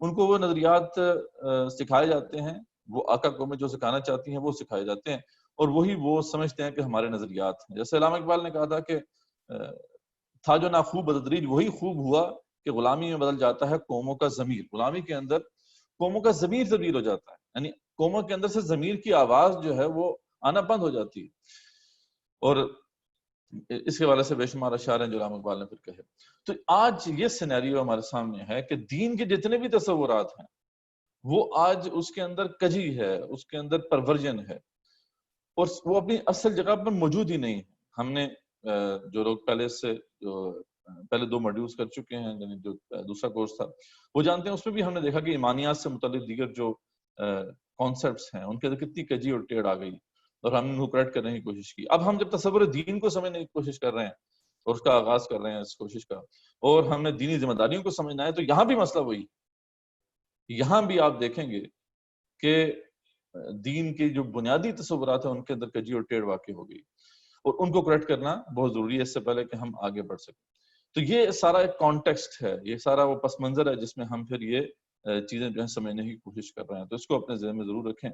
ان کو وہ نظریات سکھائے جاتے ہیں، وہ آقا قومیں جو سکھانا چاہتی ہیں وہ سکھائے جاتے ہیں، اور وہی وہ سمجھتے ہیں کہ ہمارے نظریات ہیں. جیسے علامہ اقبال نے کہا تھا کہ تھا جو ناخوب بتدریج وہی خوب ہوا کہ غلامی میں بدل جاتا ہے قوموں کا ضمیر. غلامی کے اندر قوموں کا ضمیر تبدیل ہو جاتا ہے، یعنی قوموں کے اندر سے ضمیر کی آواز جو ہے وہ آنا بند ہو جاتی ہے. اور اس کے حوالے سے بے شمار اشعار ہیں جو علامہ اقبال نے پھر کہے. تو آج یہ سینیریو ہمارے سامنے ہے کہ دین کے جتنے بھی تصورات ہیں وہ آج اس کے اندر کجی ہے، اس کے اندر پرورژن ہے، اور وہ اپنی اصل جگہ پر موجود ہی نہیں ہے. ہم نے جو لوگ پہلے 2 موڈیولز کر چکے ہیں، یعنی جو دوسرا کورس تھا وہ جانتے ہیں، اس میں بھی ہم نے دیکھا کہ ایمانیات سے متعلق دیگر جو کانسیپٹس ہیں ان کے اندر کتنی کجی اور ٹیڑھ آ گئی، اور ہم نے ان کو کریکٹ کرنے کی کوشش کی. اب ہم جب تصور دین کو سمجھنے کی کوشش کر رہے ہیں اور اس کا آغاز کر رہے ہیں اس کوشش کا، اور ہم نے دینی ذمہ داریوں کو سمجھنا ہے، تو یہاں بھی مسئلہ وہی، یہاں بھی آپ دیکھیں گے کہ دین کے جو بنیادی تصورات ہیں ان کے اندر کجی اور ٹیڑھ واقع ہو گئی، اور ان کو کریکٹ کرنا بہت ضروری ہے اس سے پہلے کہ ہم آگے بڑھ سکیں. تو یہ سارا ایک کانٹیکسٹ ہے، یہ سارا وہ پس منظر ہے جس میں ہم پھر یہ چیزیں جو ہیں سمجھنے کی کوشش کر رہے ہیں. تو اس کو اپنے ذہن میں ضرور رکھیں.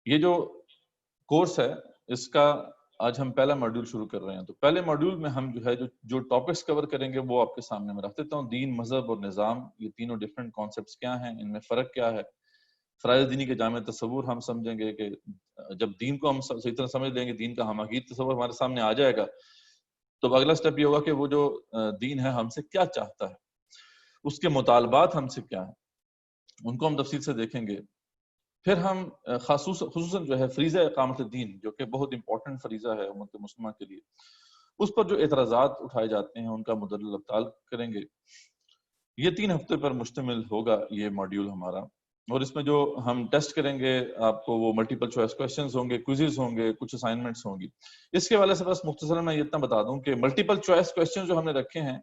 یہ جو کورس ہے اس کا آج ہم پہلا ماڈیول شروع کر رہے ہیں. تو پہلے ماڈیول میں ہم جو ہے جو ٹاپکس کور کریں گے وہ آپ کے سامنے میں رکھ دیتا ہوں. دین، مذہب اور نظام، یہ تینوں ڈفرینٹ کانسیپٹس کیا ہیں، ان میں فرق کیا ہے. فرائض دینی کے جامع تصور ہم سمجھیں گے کہ جب دین کو ہم صحیح طرح سمجھ لیں گے، دین کا ہماگیر تصور ہمارے سامنے آ جائے گا، تو اگلا سٹیپ یہ ہوگا کہ وہ جو دین ہے ہم سے کیا چاہتا ہے، اس کے مطالبات ہم سے کیا ہیں، ان کو ہم تفصیل سے دیکھیں گے. پھر ہم خصوصاً جو ہے فریضہ اقامت الدین، جو کہ بہت امپورٹنٹ فریضہ ہے امت مسلمہ کے لیے، اس پر جو اعتراضات اٹھائے جاتے ہیں ان کا مدلل ابطال کریں گے. یہ 3 ہفتے پر مشتمل ہوگا یہ ماڈیول ہمارا، اور اس میں جو ہم ٹیسٹ کریں گے آپ کو وہ ملٹیپل چوائس کویسچنز ہوں گے، کوئزز ہوں گے، کچھ اسائنمنٹس ہوں گی. اس کے حوالے سے بس مختصراً میں یہ اتنا بتا دوں کہ ملٹیپل چوائس کویسچن جو ہم نے رکھے ہیں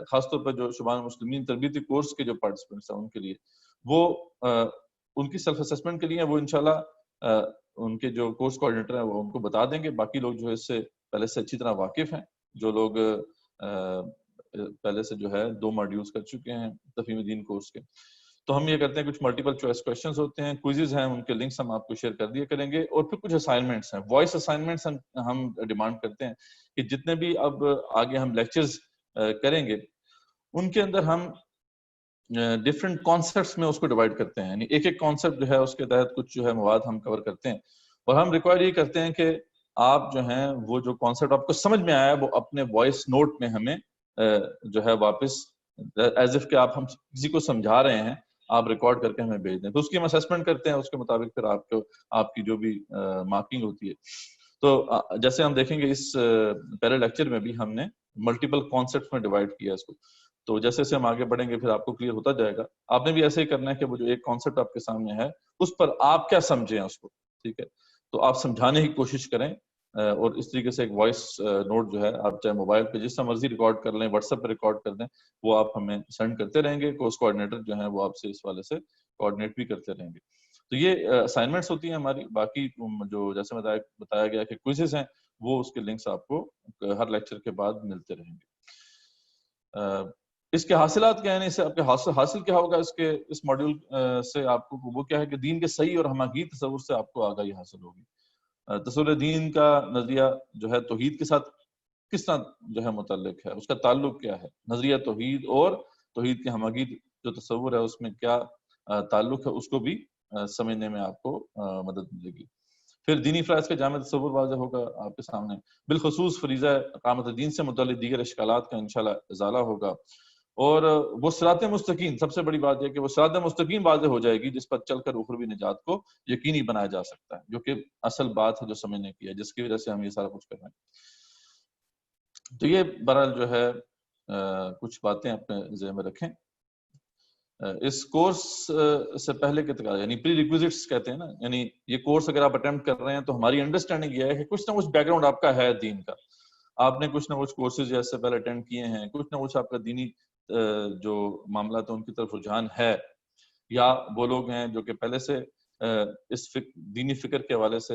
خاص طور پر جو شبان المسلمین تربیتی کورس کے جو پارٹیسپینٹس ہیں ان کے لیے، وہ ان کی سیلف اسسمنٹ کے لیے وہ انشاءاللہ ان کے جو کورس کوآرڈینیٹر ہیں وہ ان کو بتا دیں گے. باقی لوگ جو ہے اس سے پہلے سے اچھی طرح واقف ہیں، جو لوگ پہلے سے جو ہے 2 ماڈیولز کر چکے ہیں تفہیم دین کورس کے. تو ہم یہ کرتے ہیں کچھ ملٹیپل چوائس کویسچنز ہوتے ہیں، کوئزز ہیں، ان کے لنکس ہم آپ کو شیئر کر دیا کریں گے، اور پھر کچھ اسائنمنٹس ہیں، وائس اسائنمنٹس ہم ڈیمانڈ کرتے ہیں کہ جتنے بھی اب آگے ہم لیکچرز کریں گے ان کے اندر ہم ڈفرینٹ کانسیپٹس میں اس کو ڈیوائڈ کرتے ہیں، یعنی ایک کانسیپٹ جو ہے اس کے تحت کچھ جو ہے مواد ہم کور کرتے ہیں، اور ہم ریکوائر یہ کرتے ہیں کہ آپ جو ہیں وہ جو کانسیپٹ آپ کو سمجھ میں آیا ہے وہ اپنے وائس نوٹ میں ہمیں جو ہے واپس ایز اف کہ آپ ہم کسی کو سمجھا رہے ہیں آپ ریکارڈ کر کے ہمیں بھیج دیں. تو اس کی ہم اسسمنٹ کرتے ہیں، اس کے مطابق پھر آپ کی جو بھی مارکنگ ہوتی ہے. تو جیسے ہم دیکھیں گے اس پہلے لیکچر میں بھی ہم نے ملٹیپل کانسیپٹ میں ڈیوائڈ کیا اس کو. تو جیسے جیسے ہم آگے بڑھیں گے پھر آپ کو کلیئر ہوتا جائے گا. آپ نے بھی ایسے ہی کرنا ہے کہ وہ جو ایک کانسیپٹ آپ کے سامنے ہے اس پر آپ کیا سمجھیں اس کو، ٹھیک ہے، تو آپ سمجھانے کی کوشش کریں. اور اس طریقے سے ایک وائس نوٹ جو ہے آپ چاہے موبائل پہ جس طرح مرضی ریکارڈ کر لیں، واٹس ایپ پہ ریکارڈ کر دیں، وہ آپ ہمیں سینڈ کرتے رہیں گے. کورس کوآرڈینیٹر جو ہیں وہ آپ سے اس والے سے کوآرڈینیٹ بھی کرتے رہیں گے. تو یہ اسائنمنٹس ہوتی ہیں ہماری. باقی جو جیسے بتایا گیا کہ کوئزز ہیں وہ اس کے لنکس آپ کو ہر لیکچر کے بعد ملتے رہیں گے. اس کے حاصلات کیا ہیں، اس سے آپ کے حاصل کیا ہوگا اس ماڈیول سے آپ کو، وہ کیا ہے کہ دین کے صحیح اور ہماگیر تصور سے آپ کو آگاہی حاصل ہوگی. تصور دین کا نظریہ جو ہے توحید کے ساتھ کس طرح جو ہے متعلق ہے، اس کا تعلق کیا ہے، نظریہ توحید اور توحید کے ہماگیر جو تصور ہے اس میں کیا تعلق ہے، اس کو بھی سمجھنے میں آپ کو مدد ملے گی. پھر دینی فرائض کا جامع تصور واضح ہوگا آپ کے سامنے، بالخصوص فریضہ اقامت دین سے متعلق دیگر اشکالات کا انشاءاللہ ازالہ ہوگا. اور وہ صراط مستقیم، سب سے بڑی بات یہ کہ وہ صراط مستقیم واضح ہو جائے گی جس پر چل کر اخروی نجات کو یقینی بنایا جا سکتا ہے، جو کہ اصل بات ہے جو سمجھنے کی ہے، جس کی وجہ سے ہم یہ سارا کچھ کر رہے ہیں. تو یہ بہرحال جو ہے کچھ باتیں اپنے ذہن میں رکھیں. اس کورس سے پہلے کے تقاضے یعنی پری ریکویزٹس کہتے ہیں نا، یعنی یہ کورس اگر آپ اٹیمپٹ کر رہے ہیں تو ہماری انڈرسٹینڈنگ یہ ہے کہ کچھ نہ کچھ بیک گراؤنڈ آپ کا ہے دین کا، آپ نے کچھ نہ کچھ کورسز جیسے پہلے اٹینڈ کیے ہیں، کچھ نہ کچھ آپ کا دینی جو معاملات ہیں ان کی طرف رجحان ہے، یا وہ لوگ ہیں جو کہ پہلے سے اس دینی فکر کے حوالے سے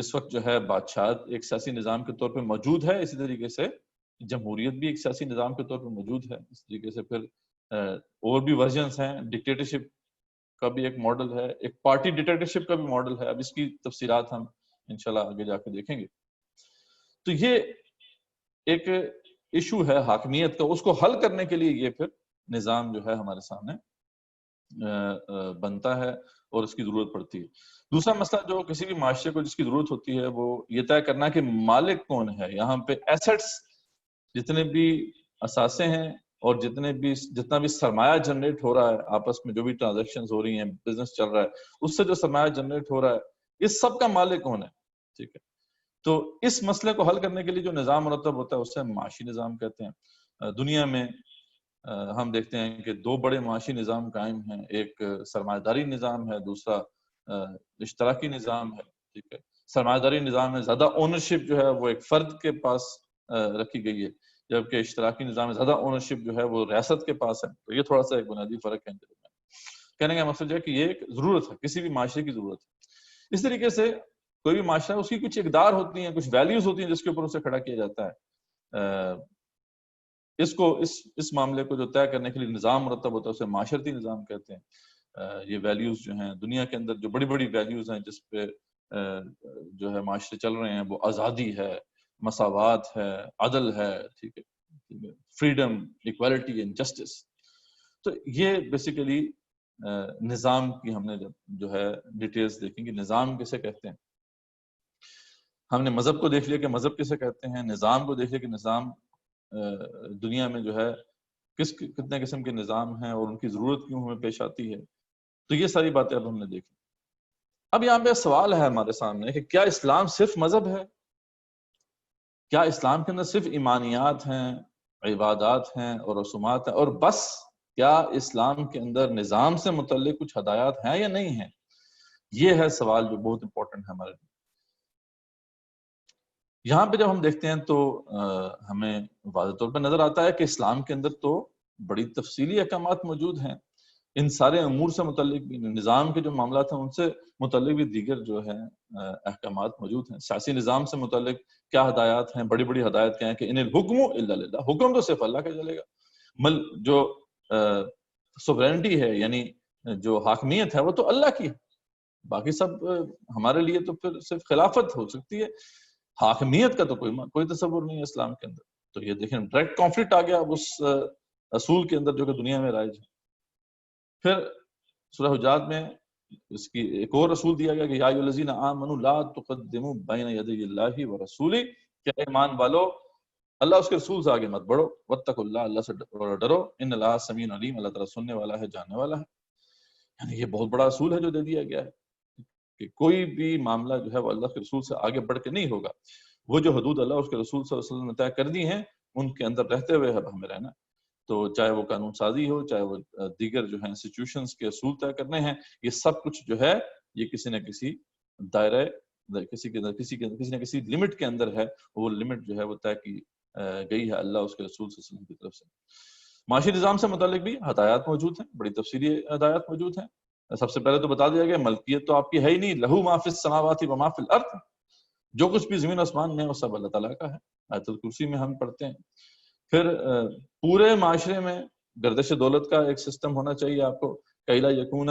اس وقت جو ہے بادشاہت ایک سیاسی نظام کے طور پہ موجود ہے، اسی طریقے سے جمہوریت بھی ایک سیاسی نظام کے طور پہ موجود ہے، اس طریقے سے پھر اور بھی ورژنس ہیں، ڈکٹیٹرشپ کا بھی ایک ماڈل ہے، ایک پارٹی ڈکٹیٹرشپ کا بھی ماڈل ہے، اب اس کی تفصیلات ہم انشاءاللہ آگے جا کے دیکھیں گے۔ تو یہ ایک ایشو ہے حاکمیت کا، اس کو حل کرنے کے لیے یہ پھر نظام جو ہے ہمارے سامنے بنتا ہے اور اس کی ضرورت پڑتی ہے۔ دوسرا مسئلہ جو کسی بھی معاشرے کو جس کی ضرورت ہوتی ہے وہ یہ طے کرنا کہ مالک کون ہے۔ یہاں پہ ایسٹس جتنے بھی اثاثے ہیں اور جتنا بھی سرمایہ جنریٹ ہو رہا ہے، آپس میں جو بھی ٹرانزیکشنز ہو رہی ہیں، بزنس چل رہا ہے، اس سے جو سرمایہ جنریٹ ہو رہا ہے، اس سب کا مالک کون ہے، ٹھیک ہے۔ تو اس مسئلے کو حل کرنے کے لیے جو نظام مرتب ہوتا ہے اسے معاشی نظام کہتے ہیں۔ دنیا میں ہم دیکھتے ہیں کہ دو بڑے معاشی نظام قائم ہیں، ایک سرمایہ داری نظام ہے، دوسرا اشتراکی نظام ہے، ٹھیک ہے۔ سرمایہ داری نظام میں زیادہ اونرشپ جو ہے وہ ایک فرد کے پاس رکھی گئی ہے، جبکہ اشتراکی نظام میں زیادہ اونرشپ جو ہے وہ ریاست کے پاس ہے۔ تو یہ تھوڑا سا ایک بنیادی فرق ہے۔ کہنے کا مقصد ہے کہ یہ ایک ضرورت ہے، کسی بھی معاشرے کی ضرورت ہے۔ اس طریقے سے کوئی بھی معاشرہ اس کی کچھ اقدار ہوتی ہیں، کچھ ویلیوز ہوتی ہیں جس کے اوپر اسے کھڑا کیا جاتا ہے۔ اس معاملے کو جو طے کرنے کے لیے نظام مرتب ہوتا ہے اسے معاشرتی نظام کہتے ہیں۔ یہ ویلیوز جو ہیں دنیا کے اندر جو بڑی بڑی ویلیوز ہیں جس پہ جو ہے معاشرے چل رہے ہیں، وہ آزادی ہے، مساوات ہے، عدل ہے، ٹھیک ہے، فریڈم، ایکوالٹی اینڈ جسٹس۔ تو یہ بیسیکلی نظام کی ہم نے جو ہے ڈیٹیلز دیکھیں گے، نظام کسے کہتے ہیں۔ ہم نے مذہب کو دیکھ لیا کہ مذہب کسے کہتے ہیں، نظام کو دیکھ لیا کہ نظام دنیا میں جو ہے کتنے قسم کے نظام ہیں اور ان کی ضرورت کیوں ہمیں پیش آتی ہے۔ تو یہ ساری باتیں اب ہم نے دیکھی۔ اب یہاں پہ سوال ہے ہمارے سامنے کہ کیا اسلام صرف مذہب ہے؟ کیا اسلام کے اندر صرف ایمانیات ہیں، عبادات ہیں اور رسومات ہیں اور بس؟ کیا اسلام کے اندر نظام سے متعلق کچھ ہدایات ہیں یا نہیں ہیں؟ یہ ہے سوال جو بہت امپورٹنٹ ہے ہمارے لیے۔ یہاں پہ جب ہم دیکھتے ہیں تو ہمیں واضح طور پہ نظر آتا ہے کہ اسلام کے اندر تو بڑی تفصیلی احکامات موجود ہیں، ان سارے امور سے متعلق بھی، نظام کے جو معاملات ہیں ان سے متعلق بھی دیگر جو ہے احکامات موجود ہیں۔ سیاسی نظام سے متعلق کیا ہدایات ہیں، بڑی بڑی ہدایت کیا ہیں کہ ان الحکم الا للہ، حکم تو صرف اللہ کا چلے گا۔ جو سوورینٹی ہے یعنی جو حاکمیت ہے وہ تو اللہ کی ہے، باقی سب ہمارے لیے تو پھر صرف خلافت ہو سکتی ہے، حاکمیت کا تو کوئی تصور نہیں ہے اسلام کے اندر۔ تو یہ دیکھیں ڈائریکٹ کانفلکٹ آ گیا اس اصول کے اندر جو کہ دنیا میں رائج ہے۔ پھر سورہ حجرات میں اس کی ایک اور رسول دیا گیا کہ یا ایھا الذین آمنوا لا تقدموا بین یدی اللہ ورسولہ، کہ ایمان والو اللہ اس کے رسول سے آگے مت بڑھو، واتقوا اللہ، اللہ سے ڈرو، ان اللہ سمیع علیم، اللہ تعالیٰ سننے والا ہے، جاننے والا ہے۔ یعنی یہ بہت بڑا اصول ہے جو دے دیا گیا ہے کہ کوئی بھی معاملہ جو ہے وہ اللہ کے رسول سے آگے بڑھ کے نہیں ہوگا۔ وہ جو حدود اللہ اس کے رسول صلی اللہ علیہ وسلم نے طے کر دی ہیں ان کے اندر رہتے ہوئے اب ہمیں رہنا، تو چاہے وہ قانون سازی ہو، چاہے وہ دیگر جو ہے انسٹیٹیوشنز کے اصول طے کرنے ہیں، یہ سب کچھ جو ہے یہ کسی نہ کسی دائرے، کسی نہ کسی لمٹ کے اندر ہے، وہ لمٹ جو ہے وہ طے کی گئی ہے اللہ اس کے رسول صلی اللہ علیہ وسلم کی طرف سے۔ معاشی نظام سے متعلق بھی ہدایات موجود ہیں، بڑی تفصیلی ہدایات موجود ہیں۔ سب سے پہلے تو بتا دیا گیا ملکیت تو آپ کی ہے ہی نہیں، لہو ما فی السماوات و ما فی الارض، جو کچھ بھی زمین آسمان میں وہ سب اللہ تعالیٰ کا ہے، آیت الکرسی میں ہم پڑھتے ہیں۔ پھر پورے معاشرے میں گردش دولت کا ایک سسٹم ہونا چاہیے آپ کو، کئی لا یکون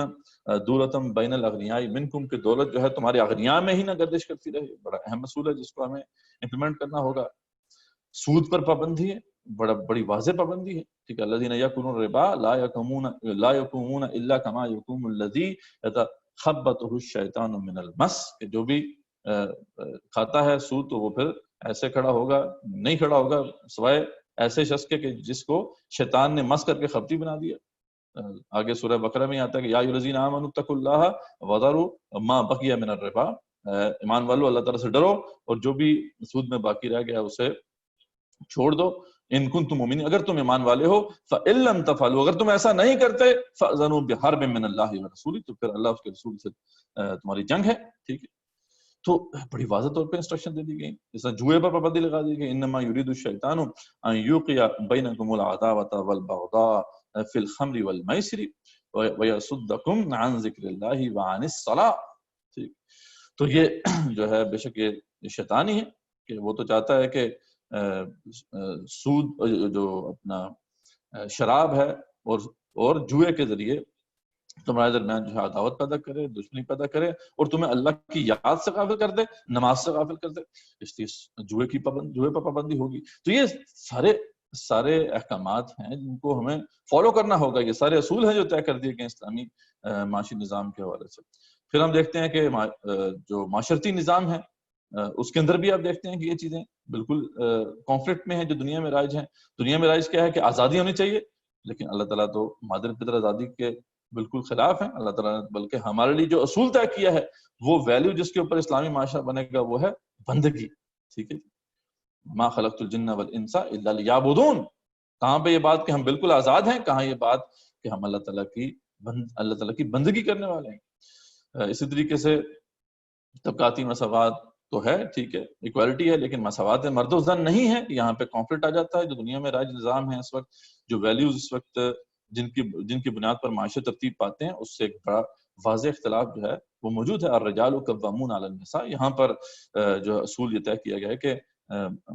دولتم بین الاغنیاء منکم، کہ دولت جو ہے تمہارے اغنیاء میں ہی نہ گردش کرتی رہے، بڑا اہم اصول ہے جس کو ہمیں امپلیمنٹ کرنا ہوگا۔ سود پر پابندی ہے، بڑی واضح پابندی ہے، ٹھیک ہے۔ الذین یأکلون الربا لا یقومون الا کما یقوم الذی یتخبطہ الشیطان من المس، کہ جو بھی کھاتا ہے سود تو وہ پھر ایسے کھڑا ہوگا، نہیں کھڑا ہوگا سوائے ایسے شخص کے کہ جس کو شیطان نے مس کر کے خبطی بنا دیا۔ آگے سورہ بقرہ میں آتا ہے کہ یا ایھا الذین آمنوا اتقوا اللہ وذروا ما بقی من الربا، ایمان والو اللہ تعالیٰ سے ڈرو اور جو بھی سود میں باقی رہ گیا اسے چھوڑ دو، ان کنتم مؤمنین، اگر تم ایمان والے ہو، فإن لم تفعلوا، اگر تم ایسا نہیں کرتے، فأذنوا بحرب من اللہ ورسولہ، تو پھر اللہ اس کے رسول سے تمہاری جنگ ہے، ٹھیک ہے۔ تو بڑی واضح طور پہ انسٹرکشن دے دی گئی، جس طرح جوئے پر پابندی لگا دی گئی، انما یرید الشیطان ان یوقع بینکم العداوۃ والبغضاء فی الخمر والمیسر ویصدکم عن ذکر اللہ وعن الصلاۃ، ٹھیک۔ تو یہ جو ہے بے شک یہ شیطان ہی ہے کہ وہ تو چاہتا ہے کہ سود جو اپنا شراب ہے اور جوئے کے ذریعے تمہارے درمیان جو ہے عداوت پیدا کرے، دشمنی پیدا کرے، اور تمہیں اللہ کی یاد سے غافل کر دے، نماز سے غافل کر دے، اس لیے جوئے پر پابندی ہوگی۔ تو یہ سارے احکامات ہیں جن کو ہمیں فالو کرنا ہوگا، یہ سارے اصول ہیں جو طے کر دیے گئے اسلامی معاشی نظام کے حوالے سے۔ پھر ہم دیکھتے ہیں کہ جو معاشرتی نظام ہے اس کے اندر بھی آپ دیکھتے ہیں کہ یہ چیزیں بالکل کانفلکٹ میں ہیں جو دنیا میں رائج ہیں۔ دنیا میں رائج کیا ہے کہ آزادی ہونی چاہیے، لیکن اللہ تعالیٰ تو مادر پدر آزادی کے بالکل خلاف ہیں۔ اللہ تعالیٰ نے بلکہ ہمارے لیے جو اصول طے کیا ہے، وہ ویلیو جس کے اوپر اسلامی معاشرہ بنے گا وہ ہے بندگی، ٹھیک ہے۔ ما خلقت الجن والانس الا لیعبدون، کہاں پہ یہ بات کہ ہم بالکل آزاد ہیں، کہاں یہ بات کہ ہم اللہ تعالیٰ کی بندگی کرنے والے ہیں۔ اسی طریقے سے طبقاتی مساوات تو ہے، ٹھیک ہے، ایکوالٹی ہے، لیکن مساوات مرد و زن نہیں ہے۔ یہاں پہ کانفلکٹ آ جاتا ہے۔ جو دنیا میں رائج نظام ہے اس وقت، جو ویلیوز اس وقت جن کی بنیاد پر معاشرے ترتیب پاتے ہیں، اس سے ایک بڑا واضح اختلاف جو ہے وہ موجود ہے۔ الرجال قوامون علی النساء، یہاں پر جو اصول یہ طے کیا گیا ہے کہ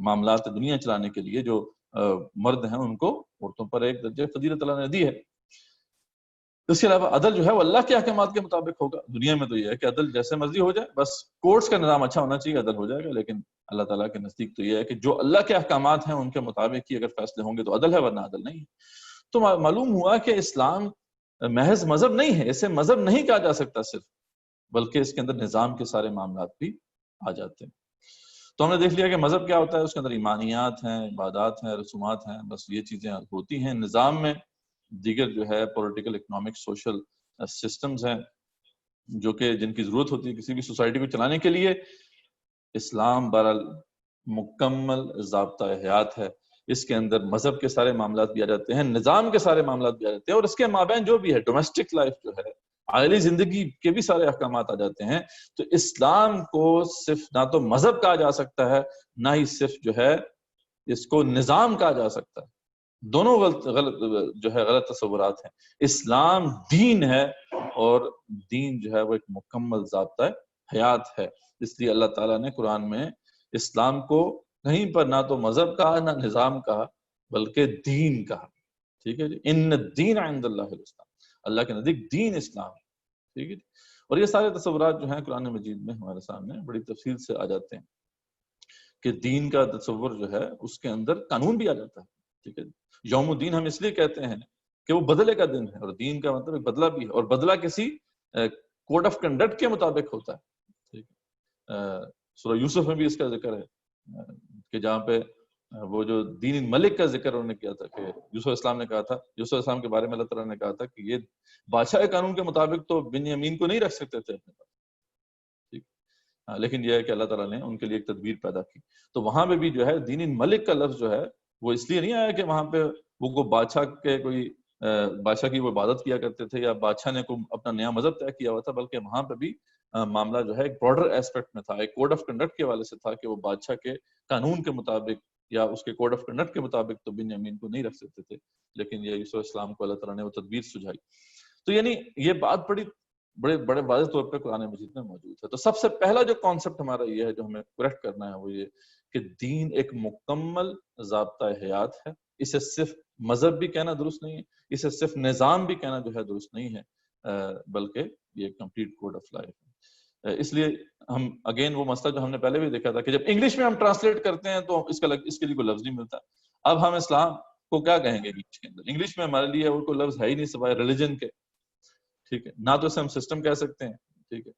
معاملات دنیا چلانے کے لیے جو مرد ہیں ان کو عورتوں پر ایک درجہ فضیلت اللہ نے دی ہے۔ اس کے علاوہ عدل جو ہے وہ اللہ کے احکامات کے مطابق ہوگا۔ دنیا میں تو یہ ہے کہ عدل جیسے مرضی ہو جائے، بس کورٹس کا نظام اچھا ہونا چاہیے، عدل ہو جائے گا، لیکن اللہ تعالیٰ کے نزدیک تو یہ ہے کہ جو اللہ کے احکامات ہیں ان کے مطابق ہی اگر فیصلے ہوں گے تو عدل ہے، ورنہ عدل نہیں ہے۔ تو معلوم ہوا کہ اسلام محض مذہب نہیں ہے، اسے مذہب نہیں کہا جا سکتا صرف، بلکہ اس کے اندر نظام کے سارے معاملات بھی آ جاتے ہیں۔ تو ہم نے دیکھ لیا کہ مذہب کیا ہوتا ہے، اس کے اندر ایمانیات ہیں، عبادات ہیں، رسومات ہیں، بس یہ چیزیں ہوتی ہیں۔ نظام میں دیگر جو ہے پولیٹیکل، اکنامک، سوشل سسٹمز ہیں جو کہ جن کی ضرورت ہوتی ہے کسی بھی سوسائٹی کو چلانے کے لیے۔ اسلام بہرحال مکمل ضابطہ حیات ہے، اس کے اندر مذہب کے سارے معاملات بھی آ جاتے ہیں، نظام کے سارے معاملات بھی آ جاتے ہیں، اور اس کے مابین جو بھی ہے ڈومیسٹک لائف جو ہے، عائلی زندگی کے بھی سارے احکامات آ جاتے ہیں۔ تو اسلام کو صرف نہ تو مذہب کہا جا سکتا ہے، نہ ہی صرف جو ہے اس کو نظام کہا جا سکتا ہے۔ دونوں غلط تصورات ہیں۔ اسلام دین ہے، اور دین جو ہے وہ ایک مکمل ضابطہ حیات ہے۔ اس لیے اللہ تعالیٰ نے قرآن میں اسلام کو کہیں پر نہ تو مذہب کہا، نہ نظام کہا، بلکہ دین کہا، ٹھیک ہے جی۔ ان الدین عند اللہ الاسلام، اللہ کے نزدیک دین اسلام ہے، ٹھیک ہے جی۔ اور یہ سارے تصورات جو ہیں قرآن مجید میں ہمارے سامنے بڑی تفصیل سے آ جاتے ہیں کہ دین کا تصور جو ہے اس کے اندر قانون بھی آ جاتا ہے، ٹھیک ہے جی۔ یوم الدین ہم اس لیے کہتے ہیں کہ وہ بدلے کا دن ہے، اور دین کا مطلب ایک بدلہ بھی ہے، اور بدلہ کسی کوڈ آف کنڈکٹ کے مطابق ہوتا ہے، ٹھیک ہے۔ سورہ یوسف میں بھی اس کا ذکر ہے کہ جہاں پہ وہ جو دین ملک کا ذکر انہوں نے کیا تھا، کہ یوسف اسلام نے کہا تھا، یوسف اسلام کے بارے میں اللہ تعالیٰ نے کہا تھا کہ یہ بادشاہ قانون کے مطابق تو بنیامین کو نہیں رکھ سکتے تھے اپنے پاس، ٹھیک، لیکن یہ ہے کہ اللہ تعالیٰ نے ان کے لیے ایک تدبیر پیدا کی۔ تو وہاں پہ بھی جو ہے دین ملک کا لفظ جو ہے وہ اس لیے نہیں آیا کہ وہاں پہ وہ بادشاہ کی وہ عبادت کیا کرتے تھے، یا بادشاہ نے کوئی اپنا نیا مذہب طے کیا ہوا تھا، بلکہ وہاں پہ بھی معاملہ جو ہے ایک براڈر ایسپیکٹ میں تھا، ایک کوڈ آف کنڈکٹ کے حوالے سے تھا کہ وہ بادشاہ کے قانون کے مطابق یا اس کے کوڈ آف کنڈکٹ کے مطابق تو بنیامین کو نہیں رکھ سکتے تھے، لیکن یہ یوسف اسلام کو اللہ تعالیٰ نے وہ تدبیر سجھائی۔ تو یعنی یہ بات بڑے واضح طور پہ قرآن مجید میں موجود ہے۔ تو سب سے پہلا جو کانسیپٹ ہمارا یہ ہے جو ہمیں کریکٹ کرنا ہے وہ یہ کہ دین ایک مکمل ضابطہ حیات ہے۔ اسے صرف مذہب بھی کہنا درست نہیں ہے، اسے صرف نظام بھی کہنا جو ہے درست نہیں ہے، بلکہ یہ کمپلیٹ کوڈ آف لائف ہے۔ اس لیے ہم اگین وہ مسئلہ جو ہم نے پہلے بھی دیکھا تھا کہ جب انگلش میں ہم ٹرانسلیٹ کرتے ہیں تو اس کے لیے کوئی لفظ نہیں ملتا۔ اب ہم اسلام کو کیا کہیں گے انگلش کے اندر؟ انگلش میں ہمارے لیے اور کوئی لفظ ہے ہی نہیں سوائے ریلیجن کے، ٹھیک ہے، نہ تو اسے ہم سسٹم کہہ سکتے ہیں، ٹھیک ہے۔